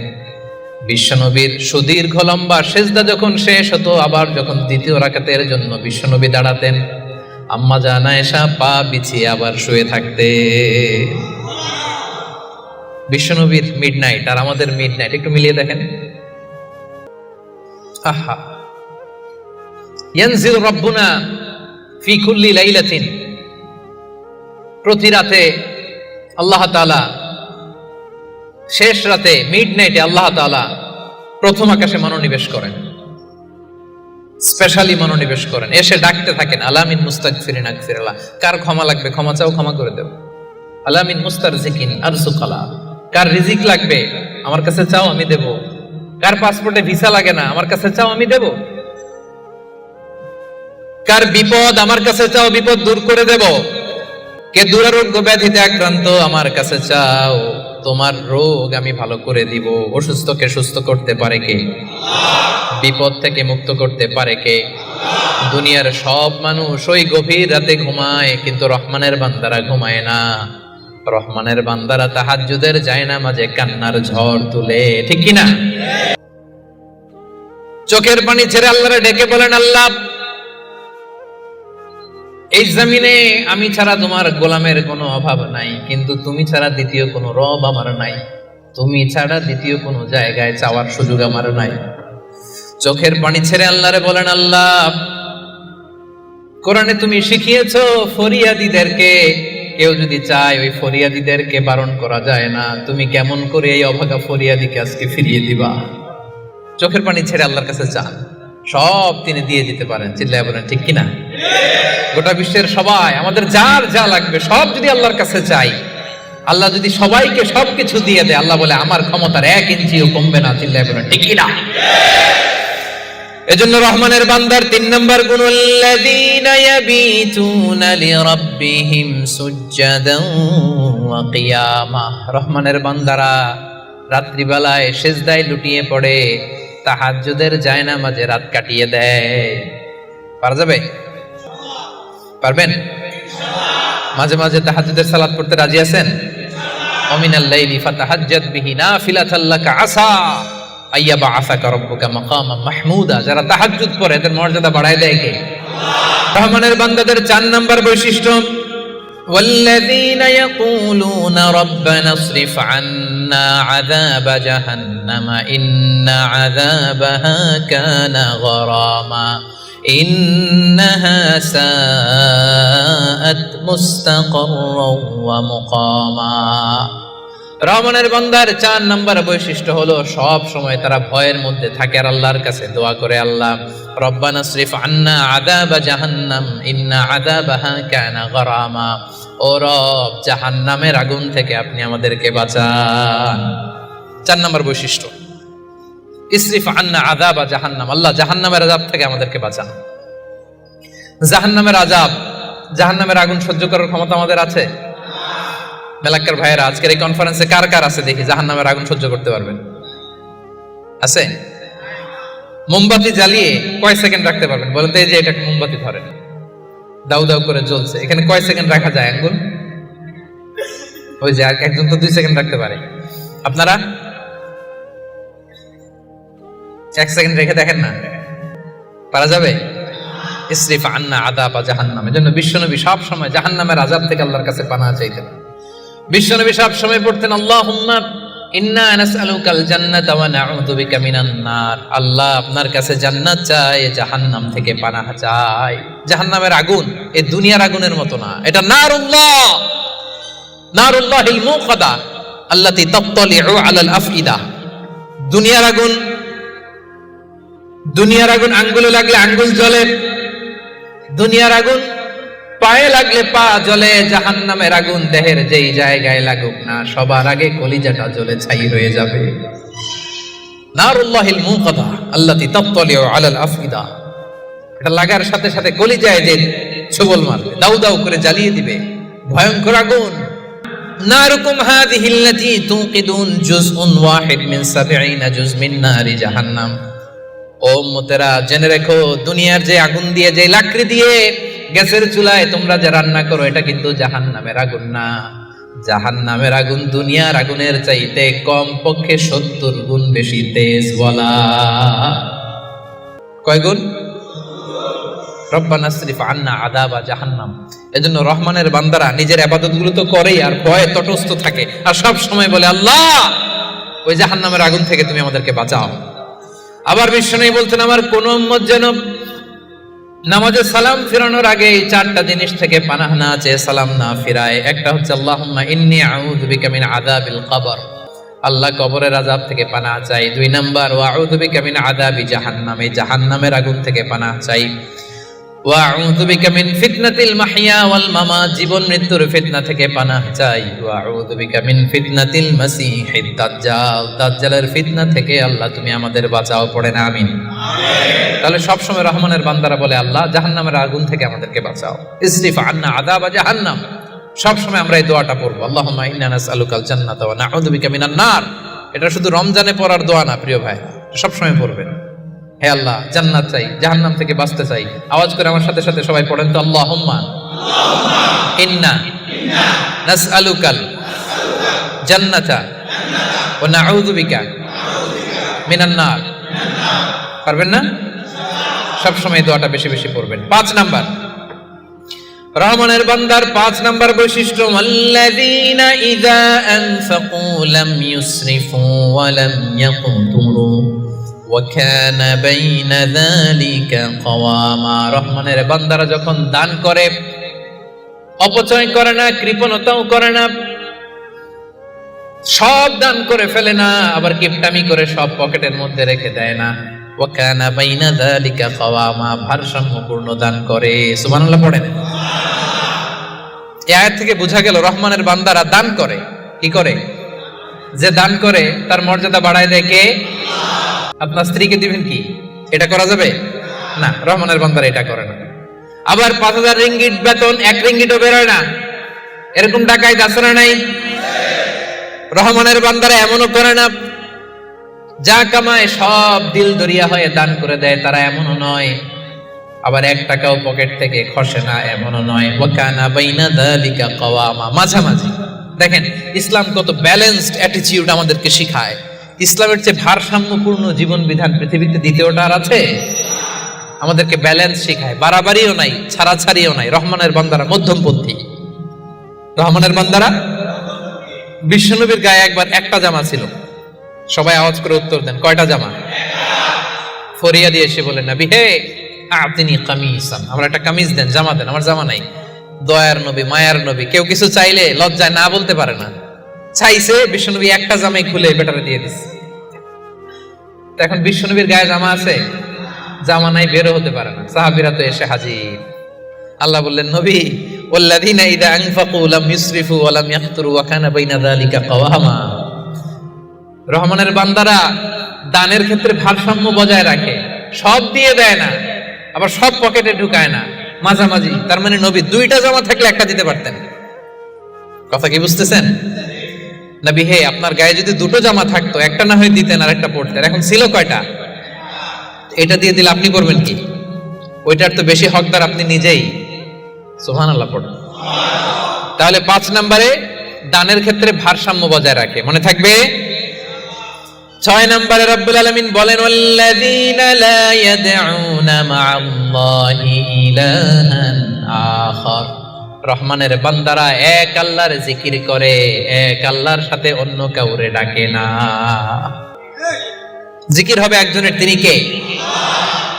বিশ্বনবীর সুদীর্ঘ লম্বা সেজদা যখন শেষ হতো, আবার যখন দ্বিতীয় রাকাতের জন্য বিশ্বনবী দাঁড়াতেন, আম্মা জান আয়েশা পা বিছিয়ে আবার শুয়ে থাকতে। বিশ্বনবীর মিডনাইট আর আমাদের মিডনাইট একটু মিলিয়ে দেখেন। আহা, ইয়ানজিল রাব্বুনা ফি কুল্লি লাইলাতিন, প্রতি রাতে আল্লাহ তাআলা, শেষ রাতে মিডনাইটে আল্লাহ তাআলা প্রথম আকাশে মনোনিবেশ করেন, স্পেশালি মনোনিবেশ করেন, এসে ডাকতে থাকেন, আলামিন মুস্তাগফিরিন আগফিরাল্লাহ, কার ক্ষমা লাগবে ক্ষমা চাও, ক্ষমা করে দেব। আলামিন মুস্তারজিকিন আরজুকালা, কার রিজিক লাগবে আমার কাছে চাও আমি দেব। কার পাসপোর্টে ভিসা লাগে না আমার কাছে চাও আমি দেব। কার বিপদ আমার কাছে চাও, বিপদ দূর করে দেব। কে দুরারোগ্য ব্যাধিতে আক্রান্ত আমার কাছে চাও, তোমার রোগ আমি ভালো করে দিব। অসুস্থকে সুস্থ করতে পারে কে? বিপদ থেকে মুক্ত করতে পারে কে? দুনিয়ার সব মানুষ ওই গভীর রাতে ঘুমায়, কিন্তু রহমানের বান্দারা ঘুমায় না। রহমানের বান্দারা তাহাজ্জুদের জায়নামাজে কান্নার ঝড় তুলে, ঠিক কি না? চোখের পানি ছেড়ে আল্লাহরে ডেকে বলেন, আল্লাহ এই জমিনে আমি ছাড়া তোমার গোলামের কোনো অভাব নাই, কিন্তু তুমি ছাড়া দ্বিতীয় কোনো রব আমার নাই। তুমি ছাড়া দ্বিতীয় কোনো জায়গায় চাওয়ার সুযোগ আমার নাই। চোখের পানি ছেড়ে আল্লাহরে বলেন, আল্লাহ কোরআনে তুমি শিখিয়েছো ফরিয়াদীদেরকে কেউ যদি চায় ওই ফরিয়াদীদেরকে বারণ করা যায় না। তুমি কেমন করে এই অভাগা ফরিয়াদীকে আজকে ফিরিয়ে দিবা? চোখের পানি ছেড়ে আল্লাহর কাছে চান, সব তিনি দিয়ে দিতে পারেন। চিল্লায় বলেন ঠিক কিনা? গোটা বিশ্বের সবাই, আমাদের যার যা লাগবে সব যদি আল্লাহর কাছে চাই, আল্লাহ যদি সবাইকে সবকিছু দিয়ে দেয়, আল্লাহ বলে আমার ক্ষমতার 1 ইঞ্চিও কমবে না। চিল্লায় বলেন ঠিক কিনা? এজন্য রহমানের বান্দার 3 নম্বর গুণ, আল্লাযীনা ইয়াবিতুনা লিরাব্বিহিম সুজদান ওয়া কিয়ামা। রহমানের বান্দারা রাত্রিবেলায় সিজদায় লুটিয়ে পড়ে, তাহাজ্জুদের জায়নামাজে রাত কাটিয়ে দেয়। পারা যাবে? পারবেন? মাঝে মাঝে তাহাজ্জুদের সালাত পড়তে রাজি আছেন? ওয়া মিনাল লাইলি ফাতাহাজ্জাদ বিহি নাফিলাতাল লাকা আসা আইয়াবা আসাকা রব্বুকা মাকামান মাহমুদা। যারা তাহাজ্জুদ পড়ে এদের মর্যাদা বাড়ায় দেয় কে? রহমানের বান্দাদের 4 নম্বর বৈশিষ্ট্য, ওয়াল্লাযীনা ইয়াকুলুনা রাব্বানা ইসরিফ আন্না আযাবা জাহান্নামা ইন্না আযাবাহা কানা গরামা ইন্নাহা সাআত মুস্তাকাররাও ওয়া মুকামা। রহমানের বান্দার 4 নম্বর বৈশিষ্ট্য হলো সব সময় তারা ভয়ের মধ্যে থাকে আর আল্লাহর কাছে দোয়া করে, আল্লাহ রব্বানা ইসরিফ আন্না আযাবা জাহান্নাম ইন্না আযাবাহা কানা গরামা। ও রব, জাহান্নামের আগুন থেকে আপনি আমাদেরকে বাঁচান। 4 নম্বর বৈশিষ্ট্য, ইসরিফ আন্না আযাবা জাহান্নাম, আল্লাহ জাহান্নামের আযাব থেকে আমাদেরকে বাঁচান। জাহান্নামের আযাব, জাহান্নামের আগুন সহ্য করার ক্ষমতা আমাদের আছে? মেলাক্কার ভাইয়েরা, আজকের এই কনফারেন্সে কার কার আছে দেখি জাহান্নামের আগুন সহ্য করতে পারবেন? আছে? মোমবাতি জ্বালিয়ে কয় সেকেন্ড রাখতে পারবেন বলেন তো? এই যে এটা মোমবাতি ধরেন, দাউ দাউ করে জ্বলছে, এখানে কয় সেকেন্ড রাখা যায় আঙ্গুল? ওই যে একজন তো 2 সেকেন্ড রাখতে পারে, আপনারা 1 সেকেন্ড রেখে দেখেন না, পারা যাবে? ইসরিফ আন্না আযাবা জাহান্নাম। এজন্য বিশ্বনবী সব সময় জাহান্নামের আযাব থেকে আল্লাহর কাছে পানাহ চাইতেন। বিশ্বনবী সব সময় পড়তেন, আল্লাহুম্মা ইন্না নাসআলুকাল জান্নাতা ওয়া নাউযু বিকা মিনান নার। আল্লাহ আপনার কাছে জান্নাত চাই, জাহান্নাম থেকে পানাহ চাই। জাহান্নামের আগুন এই দুনিয়ার আগুনের মতো না, এটা নারুল্লাহ, নারুল্লাহিল মুকাদা আল্লাতী তাত্তালিউ আলাল আফইদা। দুনিয়ার আগুন, দুনিয়ার আগুন আঙ্গুলে লাগলে আঙ্গুল জ্বলে, দুনিয়ার আগুন পায়ে লাগলে পা জ্বলে। জাহান্নামের আগুন দেহের যেই জায়গায় লাগুক না, সবার আগে কলিজাটা জ্বলে ছাই হয়ে যাবে। নারুল্লাহিল মুকাদা আল্লাতী তাত্তালিউ আলাল আফইদা, এটা লাগার সাথে সাথে কলিজায় যে ছোবল মারবে, দাউ দাউ করে জ্বালিয়ে দিবে, ভয়ঙ্কর আগুন। নারুকুম হাযিহিল্লাতী তুকিদুন জুজউন ওয়াহিদ মিন 70 জুজ মিন নারি জাহান্নাম। ও উম্মতেরা, জেনে রেখো, দুনিয়ার যে আগুন দিয়ে, যে লাকড়ি দিয়ে গ্যাসের চুলায় তোমরা যে রান্না করো, এটা কিন্তু জাহান্নামের আগুন না। জাহান্নামের আগুন দুনিয়ার আগুনের চাইতে কম পক্ষে 70 গুণ বেশি তেজ। বলা কয় গুণ? রব্বানা ইসরিফ আন্না আযাবা জাহান্নাম। এজন্য রহমানের বান্দারা নিজের ইবাদতগুলো তো করেই আর ভয়ে তটস্থ থাকে, আর সব সময় বলে, আল্লাহ ওই জাহান্নামের আগুন থেকে তুমি আমাদেরকে বাঁচাও। আবার বিশ্বনবী বলছেন, আমার কোন উম্মত যেন নামাজে সালাম ফিরানোর আগে এই চারটা জিনিস থেকে পানাহ না চেয়ে সালাম না ফিরায়। একটা হচ্ছে আল্লাহুম্মা ইন্নী আউযু বিকা মিন আযাবিল কবর, আল্লাহ কবরের আযাব থেকে পানাহ চাই। 2 নাম্বার ওয়া আউযু বিকা মিন আযাবি জাহান্নাম, এই জাহান্নামের আগুন থেকে পানাহ চাই। ওয়া আউযু বিকা মিন ফিতনাতিল মাহইয়া ওয়াল মামাত, জীবন মৃত্যুর ফিতনা থেকে পানাহ চাই। ওয়া আউযু বিকা মিন ফিতনাতিল মাসীহিদ দাজ্জাল, দাজ্জালের ফিতনা থেকে আল্লাহ তুমি আমাদের বাঁচাও, পড়েন আমিন। তাহলে সবসময় রহমানের বান্দারা বলে আল্লাহ জাহান্নামের আগুন থেকে আমাদেরকে বাঁচাও, ইসরিফ আন্না আযাবা জাহান্নাম। সবসময় আমরা এই দোয়াটা পড়বো, আল্লাহুম্মা ইন্না নাসআলুকাল জান্নাতা ওয়া নাউযু বিকা মিনান নার। এটা শুধু রমজানে পড়ার দোয়া না প্রিয় ভাই, সবসময় পড়বেন। হে আল্লাহ জান্নাত চাই, জাহান্নাম থেকে বাঁচতে চাই। আওয়াজ করে আমার সাথে সাথে সবাই পড়েন তো, আল্লাহুম্মা ইন্না নাসআলুকাল জান্নাতা ওয়া নাউযু বিকা মিনান নার। পারবেন না? সবসময় দোয়াটা বেশি বেশি পড়বেন। 5 নাম্বার রহমানের বান্দার 5 নাম্বার বৈশিষ্ট্য, আল্লাযীনা ইযা আনফাকু লাম ইউসরিফু ওয়া লাম ইয়াকতুরু ওয়া কানা বাইনা যালিকা কাওয়ামা। রহমানের বান্দারা যখন দান করে অপচয় করে না, কৃপণতাও করে না, সব দান করে ফেলে না, আবার কিপটামি করে সব পকেটের মধ্যে রেখে দেয় না। ওয়া কানা বাইনা যালিকা কাওয়ামা, ভারসাম্যপূর্ণ দান করে। সুবহানাল্লাহ পড়েন। এই আয়াত থেকে বোঝা গেল রহমানের বান্দারা দান করে। কি করে? যে দান করে তার মর্যাদা বাড়ায় দেয় কে? আপনার স্ত্রীকে দিবেন কি? এটা করা যাবে না, রহমানের বান্দারা এটা করে না। আবার 5000 রিঙ্গিট বেতন 1 রিঙ্গিটও বেরোয় না, এরকম টাকায় দাসরা নাই। রহমানের বান্দারা এমনও করে না, যা কামায় সব দিল দরিয়া হয়ে দান করে দেয়, তারা এমনও নয়। আবার 1 টাকাও পকেট থেকে খসে না, এমনও নয়। ওয়া কানা বাইনা যালিকা কাওয়ামা, মাঝামাঝি। দেখেন ইসলাম কত ব্যালেন্সড অ্যাটিটিউড আমাদেরকে শিখায়। ইসলামের চেয়ে ভারসাম্যপূর্ণ জীবন বিধান পৃথিবীতে দ্বিতীয়টা আর আছে? আমাদেরকে ব্যালেন্স শিখায়, বাড়াবাড়িও নাই, ছাড়াছাড়িও নাই। রহমানের বান্দারা মধ্যমপন্থী। রহমানের বান্দারা, বিশ্বনবীর গায়ে একবার একটা জামা ছিল। সবাই আওয়াজ করে উত্তর দেন, কয়টা জামা? ফরিয়া দিয়ে এসে বলেন, নবী হে আতিনি কামিসান, আমার একটা কামিজ দেন, জামা দেন, আমার জামা নাই। দয়ার নবী, মায়ার নবী, কেউ কিছু চাইলে লজ্জায় না বলতে পারে না। চাইছে, বিশ্বনবী একটা জামাই খুলে বেটারে দিয়ে দিচ্ছে। এখন বিশ্বনবীর গায়ে জামা আছে, জামা নাই, বেরো হতে পারে না। সাহাবীরা তো এসে হাজির। আল্লাহ বললেন, নবী ওয়াল্লাযীনা ইযা আনফাকু লাম ইউসরিফু ওয়া লাম ইয়াকতুরু ওয়া কানা বাইনা যালিকা কাওয়ামা। রহমানের বান্দারা দানের ক্ষেত্রে ভারসাম্য বজায় রাখে, সব দিয়ে দেয় না, আবার সব পকেটে ঢুকায় না, মাঝামাঝি। তার মানে নবী 2টা জামা থাকলে একটা দিতে পারতেন। কথা কি বুঝতেছেন? নবী হে আপনার গায়ে যদি 2টো জামা থাকতো, একটা না হয় দিতেন আর একটা পরতেন। এখন ছিল কয়টা? এটা দিয়ে দিলে আপনি করবেন কি? ওইটার তো বেশি হকদার আপনি নিজেই। সুবহানাল্লাহ পড়ুন। তাহলে 5 নম্বরে দানের ক্ষেত্রে ভারসাম্য বজায় রাখে, মনে থাকবে। 6 নম্বরে রব্বুল আলামিন বলেন, ওয়াল্লাযীনা লা ইয়াদউনা মা'আল্লাহি ইলাহান আখার। রহমানের বান্দারা এক আল্লাহর জিকির করে, এক আল্লাহর সাথে অন্য কাউরে ডাকে না। জিকির হবে একজনের, তিনি কে?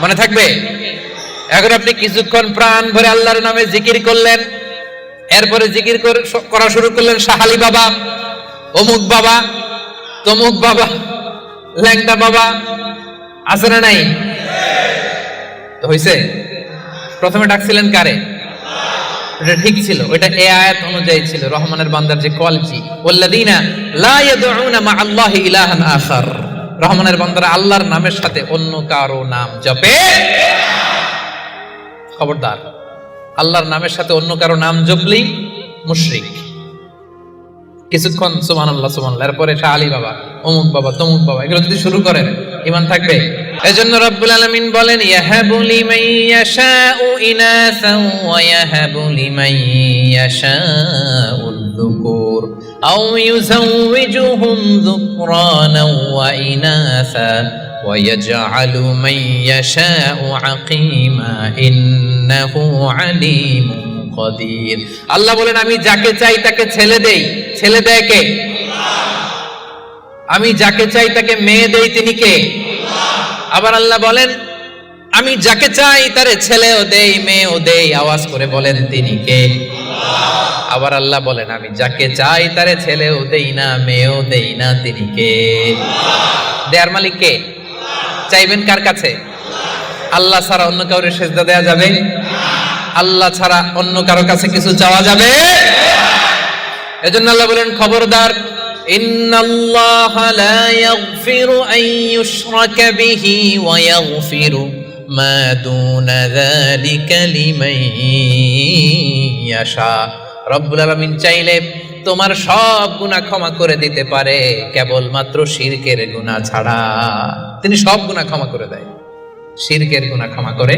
মনে থাকবে। এখন আপনি কিছুক্ষণ প্রাণ ভরে আল্লাহর নামে জিকির করলেন, এরপরে জিকির করা শুরু করলেন শাহালি বাবা, অমুক বাবা, তমুক বাবা, ল্যাংদা বাবা, আছে না নাই? তো হইছে? প্রথমে ডাকছিলেন কারে? এটা ঠিক ছিল, ওইটা এই আয়াত অনুযায়ী ছিল। রহমানের বান্দার যে কোয়ালিটি, ওয়াল্লাযীনা লা ইয়াদউনা মা'আল্লাহি ইলাহান আখার। রহমানের বান্দারা আল্লাহর নামের সাথে অন্য কারো নাম জপে। খবরদার, আল্লাহর নামের সাথে অন্য কারো নাম জপলেই মুশরিক। কিছুক্ষণ সুবহানাল্লাহ সুবহানাল্লাহ, এরপরে শাহ বাবা, অমুক বাবা, তমুক বাবা, এগুলো যদি শুরু করেন ঈমান থাকবে। এজন্য রব্বুল আলামিন বলেন, ইয়াহাবু লিমান ইয়াশাউ ইনাসান ওয়া ইয়াহাবু লিমান ইয়াশাউ যুকুর আও ইউযাওয়িজুহুম যুকরানান ওয়া ইনাসা ওয়া ইয়াজআলু মান ইয়াশাউ আকীমা ইন্নাহু আলীমুন কাদির। আল্লাহ বলেন, আমি যাকে চাই তাকে ছেলে দেই। ছেলে দেয় কে? আমি যাকে চাই তাকে মেয়ে দেই, তিনি কে? আবার আল্লাহ বলেন, আমি যাকে চাই তারে ছেলেও দেই মেয়েও দেই, আওয়াজ করে বলেন তিনি কে? আবার আল্লাহ বলেন আমি যাকে চাই তারে ছেলেও দেই না মেয়েও দেই না, তিনি কে? দেয়ার মালিক কে? চাইবেন কার কাছে? আল্লাহ ছাড়া অন্য কাউরে সেজদা দেয়া যাবে? আল্লাহ ছাড়া অন্য কারো কাছে কিছু চাওয়া যাবে? এজন্য আল্লাহ বলেন খবরদার, ইন্নাল্লাহা লা ইয়াগফিরু আন ইউশরাকা বিহি ওয়া ইয়াগফিরু মা দুনা যালিকা লিমান ইয়াশা। রব্বুল আলামিন চাইলে তোমার সব গুনাহ ক্ষমা করে দিতে পারে, কেবলমাত্র শিরকের গুনাহ ছাড়া। তিনি সব গুনাহ ক্ষমা করে দেয়, শিরকের গুনাহ ক্ষমা করে।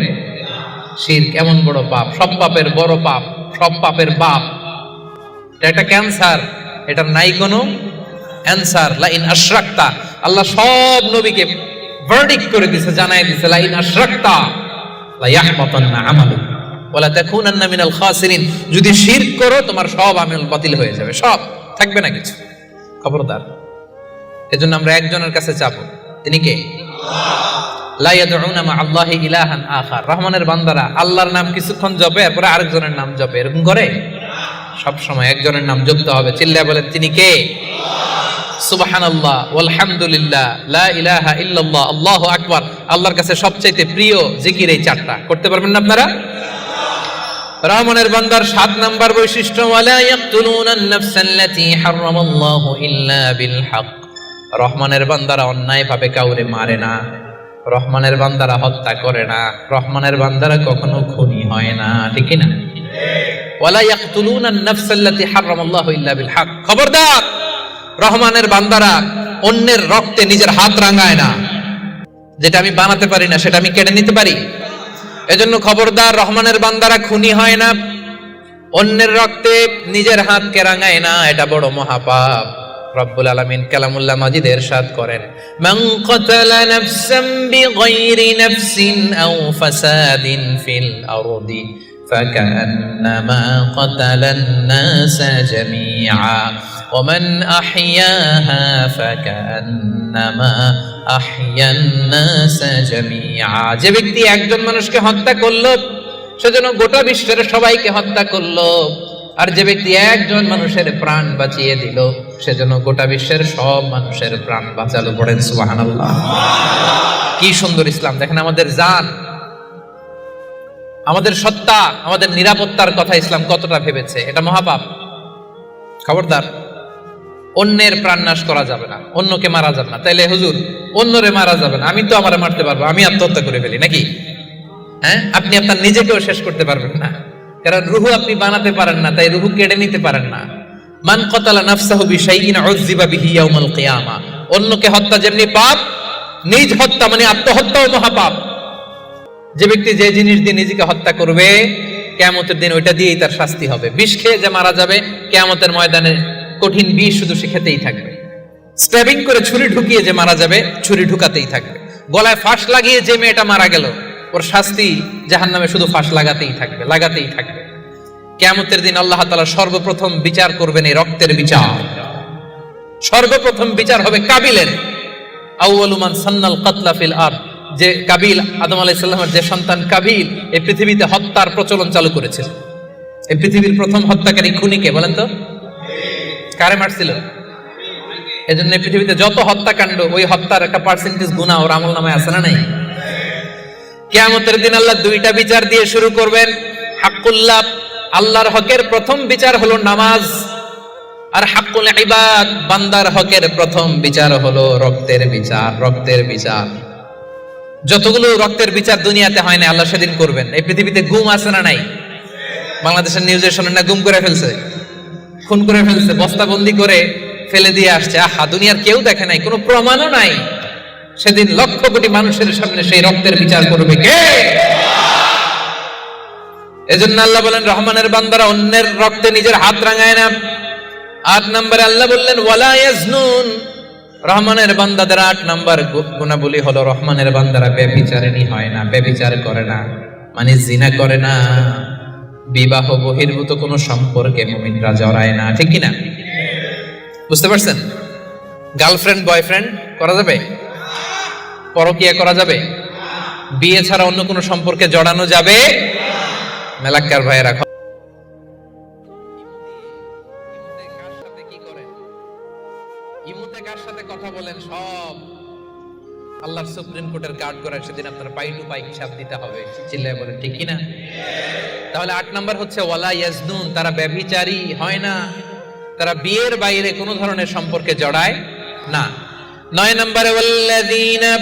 শিরক এমন বড় পাপ, সব পাপের বড় পাপ, সব পাপের বাপ। এটা একটা ক্যান্সার, এটার নাই কোনো অ্যানসার। লা ইন আশরাকতা, আল্লাহ সব নবীকে ভার্ডিক্ট করে দিয়েছে, জানাই দিয়েছে লা ইন আশরাকতা লা ইয়াহবাতান্না আমালুক ওয়া লা তাকুনান্না মিনাল খাসিরিন। যদি শিরক করো তোমার সব আমল বাতিল হয়ে যাবে, সব থাকবে না কিছু। খবরদার। এজন্য আমরা একজনের কাছে চাবো, তিনি কে? লা ইয়াদউনা মা আল্লাহি ইলাহান আখার। রহমানের বান্দারা আল্লাহর নাম কিছুক্ষণ জপে, এরপরে আরেকজনের নাম জপে, এরকম করে? সব সময় একজনের নাম জপতে হবে। চিল্লায় বলেন তিনি কে? সুবহানাল্লাহ ওয়ালহামদুলিল্লাহ লা ইলাহা ইল্লাল্লাহ আল্লাহু আকবার। আল্লাহর কাছে সবচেয়ে প্রিয় জিকির এই চারটা। করতে পারবেন না আপনারা? রহমানের বান্দার 7 নাম্বার বৈশিষ্ট্য, ওয়ালা ইয়াকতুলুনান নাফসাল্লাতী হারামাল্লাহু ইল্লা বিল হক। রহমানের বান্দারা অন্যায়ভাবে কাউরে মারে না, রহমানের বান্দারা হত্যা করে না, রহমানের বান্দারা কখনো খুনি হয় না, ঠিক না? ওয়ালা ইয়াকতুলুনান নাফসাল্লাতী হারামাল্লাহু ইল্লা বিল হক। খবরদার, রহমানের বান্দারা অন্যের রক্তে নিজের হাত রাঙায় না। যেটা আমি বানাতে পারি না সেটা আমি কেড়ে নিতে পারি? এজন্য খবরদার, রহমানের বান্দারা খুনি হয় না, অন্যের রক্তে নিজের হাতকে রাঙায় না, এটা বড় মহাপাপ। রব্বুল আলামিন কালামুল্লাহ মাজিদে ইরশাদ করেন, মান কাতালা নাফসান বিগাইরি নাফসিন আও ফাসাদিন ফিল আরদি ফাকান্নামা কাতালান নাসা জামিআ ওয়া মান আহইয়াহা ফাকান্নামা আহইয়ান নাসা জামিআ। যে ব্যক্তি একজন মানুষকে হত্যা করলো সেজন্য গোটা বিশ্বের সবাইকে হত্যা করলো, আর যে ব্যক্তি একজন মানুষের প্রাণ বাঁচিয়ে দিল সেজন্য গোটা বিশ্বের সব মানুষের প্রাণ বাঁচালো। পড়েন সুবহানাল্লাহ। কি সুন্দর ইসলাম! দেখেন, আমাদের জান, আমাদের সত্তা, আমাদের নিরাপত্তার কথা ইসলাম কতটা ভেবেছে। এটা মহাপাপ। খবরদার, অন্যের প্রাণ নাশ করা যাবে না, অন্যকে মারা যাবে না। তাইলে হুজুর অন্যরে মারা যাবে না, আমি তো আমারে মারতে পারবো, আমি আত্মহত্যা করে ফেলি নাকি? হ্যাঁ, আপনি আপনার নিজেকেও শেষ করতে পারবেন না, কারণ রুহু আপনি বানাতে পারেন না, তাই রুহু কেড়ে নিতে পারেন না। মান কাতালা নাফসাহু বিশাইইন উযযিবা বিহি ইয়াউমাল কিয়ামা। অন্যকে হত্যা যেমনি পাপ, নিজ হত্যা মানে আত্মহত্যাও মহাপাপ। যে ব্যক্তি যে জিনিস দিয়ে নিজেকে হত্যা করবে কিয়ামতের দিন ওইটা দিয়েই তার শাস্তি হবে। বিষ খেয়ে যে মারা যাবে কিয়ামতের ময়দানে কঠিন বিষ শুধু সে খেতেই থাকবে। স্ট্যাবিং করে ছুরি ঢুকিয়ে যে মারা যাবে, ছুরি ঢুকাতেই থাকবে। গলায় ফাঁস লাগিয়ে যে মেয়েটা মারা গেল, ওর শাস্তি জাহান্নামে শুধু ফাঁস লাগাতেই থাকবে, লাগাতেই থাকবে। কিয়ামতের দিন আল্লাহ তাআলা সর্বপ্রথম বিচার করবেন এই রক্তের বিচার। সর্বপ্রথম বিচার হবে কাবিলের। আউয়ালু মান সান্নাল কাতলা ফিল আরদ। যে কাবিল, আদম আলাইহিস সালামের যে সন্তান কাবিল, এই পৃথিবীতে হত্যার প্রচলন চালু করেছিল। এই পৃথিবীর প্রথম হত্যাকারী খুনিকে বলেন তো? কারে মারছিল? এজন্য পৃথিবীতে যত হত্যাকাণ্ড, ওই হত্যার একটা পার্সেন্টেজ গুনাহ ওর আমলনামায় আছে না নাই? কিয়ামতের দিন আল্লাহ দুইটা বিচার দিয়ে শুরু করবেন। হাক্কুল্লাহ, আল্লাহর হকের প্রথম বিচার হলো নামাজ, আর হাক্কুল ইবাদ, বান্দার হকের প্রথম বিচার হলো রক্তের বিচার। রক্তের বিচার, যতগুলো রক্তের বিচার দুনিয়াতে হয় না, আল্লাহ সেদিন করবেন। এই পৃথিবীতে গুম আছে না নাই? বাংলাদেশের নিউজে শোনেন না, গুম করে ফেলছে, খুন করে ফেলছে, বস্তাবন্দি করে ফেলে দিয়ে আসছে। আহা, দুনিয়ার কেউ দেখে নাই, কোনো প্রমাণও নাই। সেদিন লক্ষ কোটি মানুষের সামনে সেই রক্তের বিচার করবে কে? এজন্য আল্লাহ বলেন রহমানের বান্দারা অন্যের রক্তে নিজের হাত রাঙায় না। 8 নম্বরে আল্লাহ বললেন ওয়ালা ইয়াজনুন। রহমানের বান্দাদের 8 নম্বর গুণাবলী হলো রহমানের বান্দারা ব্যভিচারিণী হয় না, ব্যভিচার করে না, মানে জিনা করে না, বিবাহ বহির্ভূত কোনো সম্পর্কে মুমিনরা জড়ায় না, ঠিক কি না? বুঝতে পারছেন? গার্লফ্রেন্ড বয়ফ্রেন্ড করা যাবে? পরকিয়া করা যাবে? বিয়ে ছাড়া অন্য কোনো সম্পর্কে জড়ানো যাবে মেলাক্কার ভাইয়েরা। ইমুতে কার সাথে কথা বলেন সব আল্লাহর সুপ্রিম কোর্টের কার্ড করার সেদিন আপনার পাই টু পাই হিসাব দিতে হবে। চিল্লায় বলেন ঠিক কি না? তাহলে 8 নাম্বার হচ্ছে ওয়ালা ইয়াজনুন, তারা ব্যভিচারী হয় না, তারা বিয়ের বাইরে কোনো ধরনের সম্পর্কে জড়ায় না। 9 নম্বরে ওয়াল্লাযীনা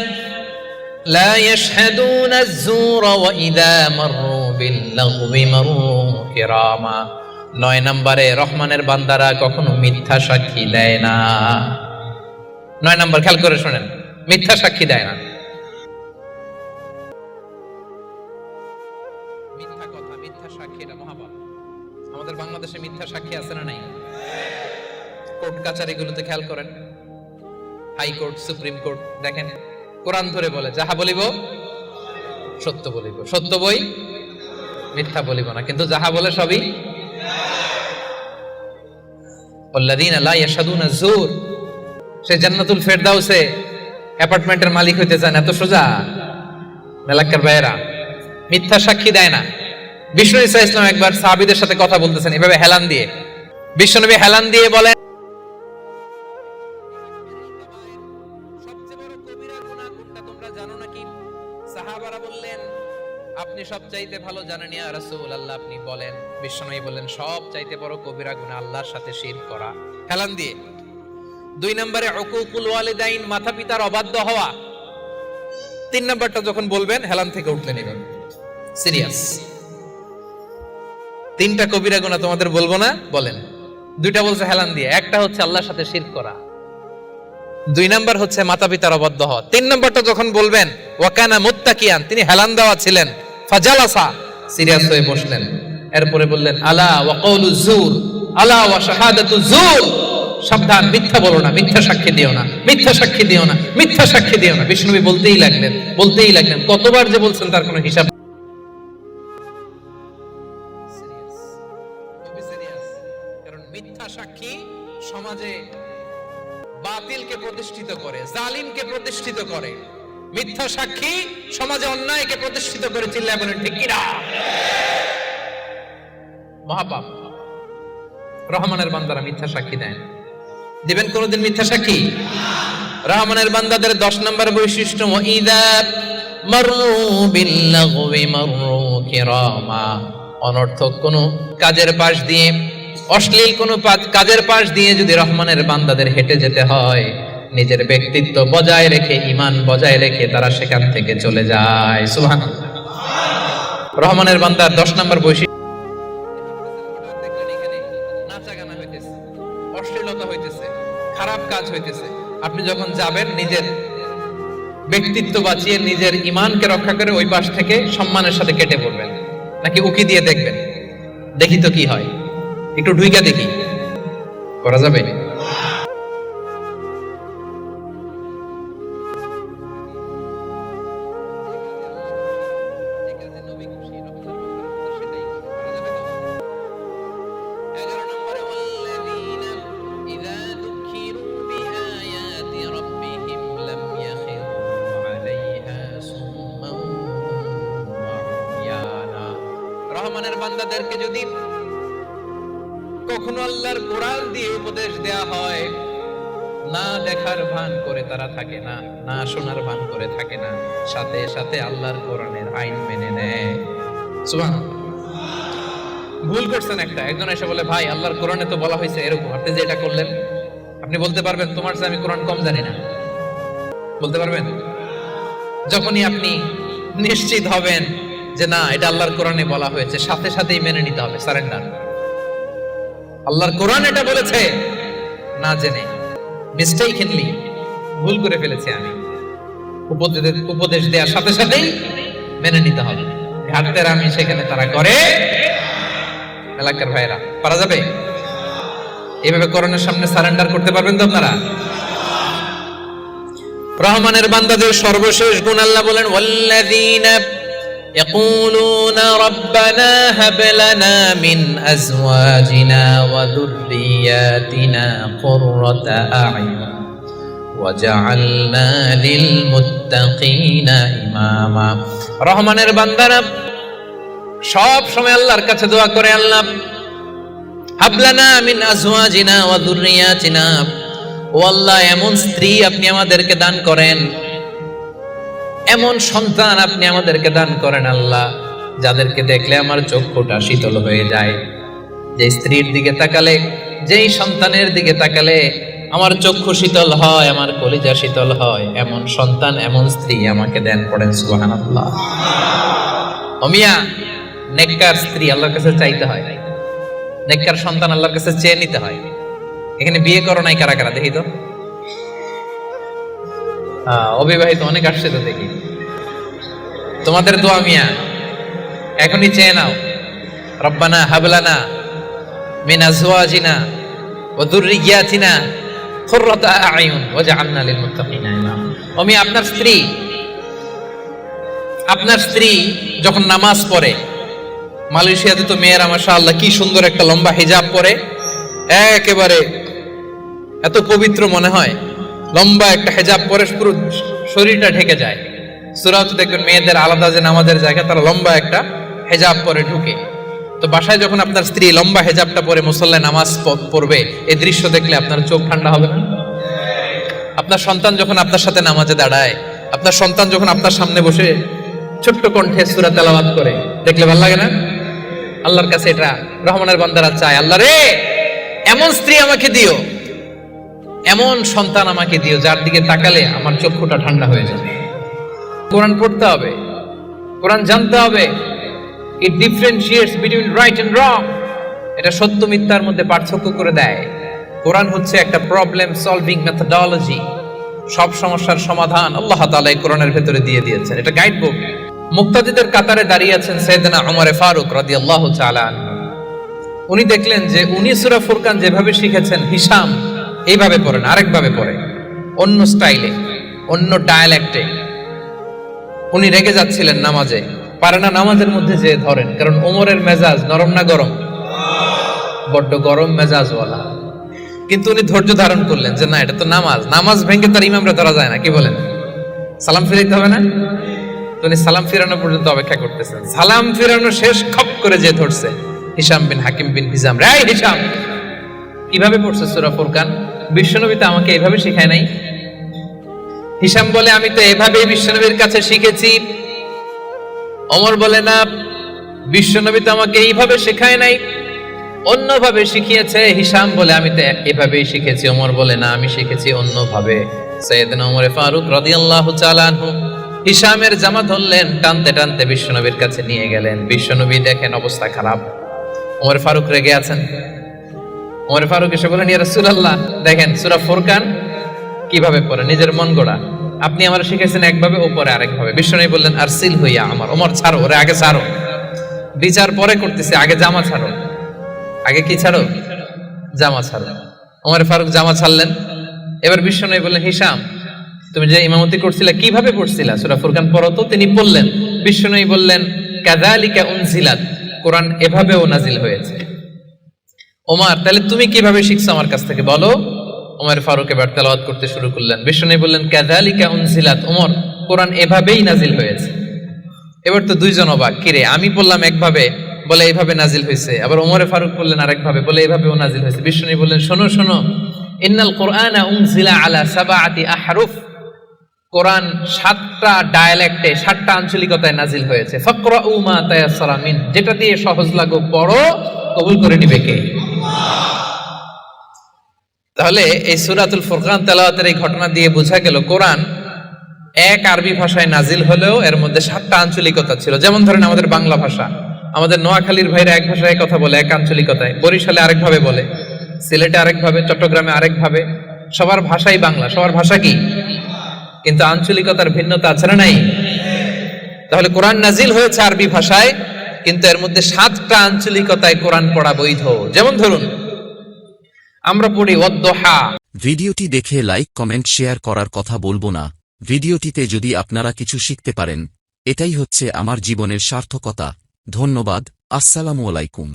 লা ইয়াশহাদুনা আয-যুরা ওয়া ইযা মাররু বিল-লাগবি মাররু কিরামা। 9 নম্বরে রহমানের বান্দারা কখনো মিথ্যা সাক্ষী দেয় না। 9 নম্বর খেয়াল করে শুনেন, মিথ্যা সাক্ষী দেয় না। মিথ্যা কথা, মিথ্যা সাক্ষী, এটা মহাপাপ। আমাদের বাংলাদেশে মিথ্যা সাক্ষী আছে না নাই? কোর্ট কাচারিগুলোতে খেয়াল করেন, হাইকোর্ট, সুপ্রিম কোর্ট, দেখেন কোরআন ধরে বলে যাহা বলিব সত্য বলিব, সত্য বই মিথ্যা বলিব না, কিন্তু যাহা বলে সবই। আল্লাযীনা লা ইয়াশহাদুনা যুর, সে জান্নাতুল ফেরদাউসে অ্যাপার্টমেন্টের মালিক হইতে চায় না, এত সোজা মেলাক্কার ভাইয়েরা। মিথ্যা সাক্ষী দেয় না। বিষ্ণু ঈসা ইসলাম একবার সাহাবীদের সাথে কথা বলতেছেন এভাবে হেলান দিয়ে, বিশ্বনবী হেলান দিয়ে বলেন সবচেয়ে বড় কবিরা গুনাহ কোনটা তোমরা জানো নাকি? সাহাবারা বললেন আপনি সবচাইতে ভালো জানেন ইয়া রাসূলুল্লাহ, আপনি বলেন। বিশ্বনবী বললেন সবচাইতে বড় কবিরা গুনাহ আল্লাহর সাথে শিরক করা, হেলান দিয়ে। 2 নম্বরে উকুকুল ওয়ালিদাইন, মাতা পিতার অবাধ্য হওয়া। 3 নম্বরটা যখন বলবেন হেলান থেকে উঠলে নেবেন, সিরিয়াস। 3টা কবিরা গুনাহ তোমাদের বলবো না, বলেন। 2টা বলছে হেলান দিয়ে, একটা হচ্ছে আল্লাহর সাথে শিরক করা, 2 নাম্বার হচ্ছে মাতা পিতার অবাধ্য হওয়া। 3 নাম্বারটা যখন বলবেন ওয়াকানা মুত্তাকিয়ান, তিনি হেলান দেওয়া ছিলেন, ফাজালাসা, সিরিয়াস হয়ে বসলেন। এরপরে বললেন আলা ওয়া কওলু যুর, আলা ওয়া শাহাদাতু যুর, সাবধান, মিথ্যা বলো না, মিথ্যা সাক্ষী দিও না, মিথ্যা সাক্ষী দিও না, মিথ্যা সাক্ষী দিও না। বিষ্ণুবী বলতেই লাগলেন, বলতেই লাগলেন, কতবার যে বলছেন তার কোনো হিসাব। কারণ মিথ্যা সাক্ষী সমাজে বাতিলকে প্রতিষ্ঠিত করে, জালিমকে প্রতিষ্ঠিত করে। মিথ্যা সাক্ষী সমাজে অন্যায়কে প্রতিষ্ঠিত করে। চিল্লায় বলেন ঠিক কি না? মহাপাপ। রহমানের বান্দারা মিথ্যা সাক্ষী দেন। দিবেন কোনদিন মিথ্যা সাক্ষী? রহমানের বান্দাদের 10 নম্বর বৈশিষ্ট্য ওয়াইদা মাররু বিল-লাগবি মাররু কিরামা, অনর্থক কোন কাজের পাশ দিয়ে, অশ্লীল কোন কাজের পাশ দিয়ে যদি রহমানের বান্দাদের হেঁটে যেতে হয়, নিজের ব্যক্তিত্ব বজায় রেখে, ঈমান বজায় রেখে তারা সেখান থেকে চলে যায়। সুবহানাল্লাহ। রহমানের বান্দার 10 নম্বর বৈশিষ্ট্য, নাচা গানা হইতেছে, অশ্লীলতা হইতেছে, খারাপ কাজ হইতেছে, আপনি যখন যাবেন নিজের ব্যক্তিত্ব বাঁচিয়ে, নিজের ঈমানকে রক্ষা করে ওই পাশ থেকে সম্মানের সাথে কেটে পড়বেন, নাকি উকি দিয়ে দেখবেন দেখি তো কি হয়, একটু ঢুইকা দেখি, করা যাবে? রহমানের বান্দাদেরকে যদি কখনো আল্লাহর কোরআন দিয়ে উপদেশ দেয়া হয়, না দেখার ভান করে তারা থাকে না, না শোনার ভান করে থাকে না, সাথে সাথে আল্লাহর কোরআনের আইন মেনে নেয়। সুবহানাল্লাহ। ভুল করছেন একটা, একজন এসে বলে ভাই আল্লাহর কোরআনে তো বলা হয়েছে এরকম, আপনি যে এটা করলেন, আপনি বলতে পারবেন তোমার চেয়ে আমি কোরআন কম জানি না? বলতে পারবেন? যখনই আপনি নিশ্চিত হবেন যে না এটা আল্লাহর কোরআনে বলা হয়েছে, সাথে সাথেই মেনে নিতে হবে, সারেন্ডার। আল্লাহর কোরআন এটা বলেছে, না জেনে মিস্টেকলি ভুল করে ফেলেছি আমি, উপদেশ দেওয়ার সাথে সাথেই মেনে নিতে হবে। ঘাটতের আমি সেখানে তারা করে। এলাকার ভাইরা, পারা যাবে? এইভাবে কোরআনের সামনে সারেন্ডার করতে পারবেন তো আপনারা? রহমানের বান্দাদের সর্বশেষ গুণ আল্লাহ বলেন ওয়াল্লাযীনা يقولون ربنا هب لنا من أزواجنا وذرياتنا قرة أعين وجعلنا للمتقين إماما রহমানের বান্দারা সব সময় আল্লাহর কাছে দোয়া করে, আল্লাহ হাবলানা মিন আজওয়াজিনা ওয়া যুররিয়াতিনা, ও আল্লাহ এমন স্ত্রী আপনি আমাদেরকে দান করেন, এমন সন্তান আপনি আমাদেরকে দান করেন আল্লাহ, যাদেরকে দেখলে আমার চক্ষুটা শীতল হয়ে যায়। যে স্ত্রীর দিকে তাকালে, যেই সন্তানের দিকে তাকালে আমার চক্ষু শীতল হয়, আমার কলিজা শীতল হয়, এমন সন্তান এমন স্ত্রী আমাকে দেন। পড়েন সুবহানাল্লাহ। ওমিয়া নেককার স্ত্রী আল্লাহর কাছে চাইতে হয়, নেককার সন্তান আল্লাহর কাছে চেয়ে নিতে হয়। এখানে বিয়ে করো নাই কারা কারা দেখি তো? অবিবাহিত অনেক আসছে তো দেখি। তোমাদের দোয়া মিয়া এখনই চেয়ে নাও, রব্বানা হাবলানা মিন আজওয়াজিনা ওয়া যুররিয়াতিনা কুররাতা আ'য়ুন ওয়াজআলনা লিল মুত্তাকিনা ইমামা। আমি আপনার স্ত্রী যখন নামাজ পড়ে, মালয়েশিয়াতে তো মেয়েরা মাশাআল্লাহ কি সুন্দর একটা লম্বা হিজাব পরে, একেবারে এত পবিত্র মনে হয়, লম্বা একটা হিজাব পরে পুরো শরীরটা ঢেকে যায়। সূরাতে দেখবেন মেয়েদের আলাদা যে নামাজের জায়গা, তারা লম্বা একটা হিজাব পরে ঢুকে। তো বাসায় যখন আপনার স্ত্রী লম্বা হিজাবটা পরে মুসল্লায় নামাজ পড়বে, এই দৃশ্য দেখলে আপনার চোখ ঠান্ডা হবে না? আপনার সন্তান যখন আপনার সাথে নামাজে দাঁড়ায়, আপনার সন্তান যখন আপনার সামনে বসে ছোট্ট কণ্ঠে সূরা তেলাওয়াত করে, দেখলে ভালো লাগে না? আল্লাহর কাছে এটা রহমানের বান্দারা চায়, আল্লাহ রে এমন স্ত্রী আমাকে দিও, এমন সন্তান আমাকে দিও, যার দিকে তাকালে আমার চক্ষুটা ঠান্ডা হয়ে যাবে। কোরআন পড়তে হবে, কোরআন জানতে হবে। It differentiates between right and wrong. এটা সত্য মিথ্যার মধ্যে পার্থক্য করে দেয়। কোরআন হচ্ছে একটা প্রবলেম সলভিং মেথডোলজি। সব সমস্যার সমাধান আল্লাহ তাআলা এই কোরআনের ভেতরে দিয়ে দিয়েছেন। এটা গাইড বুক। মুক্তাদিদের কাতারে দাঁড়িয়ে আছেন সাইয়েদনা ওমর ফারুক রাদিয়াল্লাহু তাআলা আনহু। উনি দেখলেন যে উনি সূরা ফুরকান যেভাবে শিখেছেন, হিশাম এইভাবে পড়েন, আরেকভাবে পড়ে, অন্য স্টাইলে, অন্য ডায়ালেক্টে। উনি রেগে যাচ্ছিলেন নামাজে, পারে না নামাজের মধ্যে যে ধরেন, কারণ ওমরের মেজাজ নরম না গরম? বড্ড গরম মেজাজওয়ালা। কিন্তু উনি ধৈর্য ধারণ করলেন যে না, এটা তো নামাজ, নামাজ ভেঙে তার ইমামরা ধরা যায় না, কি বলেন? সালাম ফিরাইতে হবে না? তো উনি সালাম ফিরানো পর্যন্ত অপেক্ষা করতেছেন। সালাম ফিরানো শেষ, খপ করে যে ধরছে হিশাম বিন হাকিম বিন হিজাম। রে হিশাম, কিভাবে পড়ছে সূরা ফুরকান? বিশ্বনবী তো আমাকে এইভাবে শিখায় নাই। হিশাম বলে আমি তো এভাবেই বিশ্বনবীর কাছে শিখেছি। ওমর বলে না, বিশ্বনবী তো আমাকে এইভাবে শেখায় নাই, অন্যভাবে শিখিয়েছে। হিশাম বলে আমি তো এভাবেই শিখেছি। ওমর বলে না, আমি শিখেছি অন্যভাবে। সাইয়েদনা ওমর ফারুক রাদিয়াল্লাহু তাআলা আনহু হিশামের জামা ধরলেন, টানতে টানতে বিশ্বনবীর কাছে নিয়ে গেলেন। বিশ্বনবী দেখেন অবস্থা খারাপ, ওমর ফারুক রেগে আছেন। ওমর ফারুক এসে বলেন, ইয়া রাসূলুল্লাহ, দেখেন সূরা ফুরকান কিভাবে পড়ে, নিজের মন গড়া। আপনি আমার শিখেছেন একভাবে, ও পরে আরেকভাবে। বিশ্বনবী বললেন, আরসিল হইয়া আমার, ওমর ছাড়ো ওরে, আগে ছাড়ো, বিচার পরে করতেছে, আগে জামা ছাড়ো। আগে কি ছাড়ো? জামা ছাড়ো। ওমর ফারুক জামা ছাড়লেন। এবার বিশ্বনবী বললেন, হিশাম তুমি যে ইমামতি করছিলা কিভাবে পড়ছিলা? সূরা ফুরকান পড়ো তো। তিনি পড়লেন। বিশ্বনবী বললেন, কাযালিকা উনজিলাত, কোরআন এভাবেও নাজিল হয়েছে। ওমর, তাহলে তুমি কিভাবে শিখছো আমার কাছ থেকে বলো। ওমর ফারুক এবার তেলাওয়াত করতে শুরু করলেন। বিশ্বনবী বললেন, কাযালিকা উনজিলাত, ওমর কোরআন এভাবেই নাজিল হয়েছে। এবার তো দুইজন অবাক, কিরে আমি বললাম একভাবে, বলে এইভাবে নাজিল হয়েছে, আবার ওমর ফারুক বললেন আরেকভাবে, বলে এইভাবেও নাজিল হয়েছে। বিশ্বনবী বললেন, শোনো শোনো, ইন্নাল কোরআনা উনজিলা আলা সাবআতি আহরুফ, কোরআন 7টা ডায়ালেক্টে 7টা আঞ্চলিকতায় নাজিল হয়েছে। ফাকরাউ মা তায়াসসারা মিন, যেটা দিয়ে সহজ লাগো পড়ো, কবুল করে নিবে কে? তাহলে এই সূরাতুল ফুরকান তেলাওয়াতের এই ঘটনা দিয়ে বোঝা গেল, কোরআন এক আরবি ভাষায় নাজিল হলেও এর মধ্যে 7টা আঞ্চলিকতা ছিল। যেমন ধরেন আমাদের বাংলা ভাষা, আমাদের নোয়াখালীর ভাইরা এক ভাষায় কথা বলে, এক আঞ্চলিকতায়, বরিশালে আরেকভাবে বলে, সিলেটে আরেকভাবে, চট্টগ্রামে আরেকভাবে। সবার ভাষাই বাংলা, সবার ভাষা কি, কিন্তু আঞ্চলিকতার ভিন্নতা আছে না নাই? তাহলে কোরআন নাজিল হয়েছে আরবি ভাষায়, কিন্তু এর মধ্যে 7টা আঞ্চলিকতায় কোরআন পড়া বৈধ। যেমন ধরুন আমরা পড়ি ওয়াদ-দুহা। ভিডিওটি দেখে লাইক, কমেন্ট, শেয়ার করার কথা বলবো না। ভিডিওটিতে যদি আপনারা কিছু শিখতে পারেন, এটাই হচ্ছে আমার জীবনের সার্থকতা। ধন্যবাদ। আসসালামু আলাইকুম।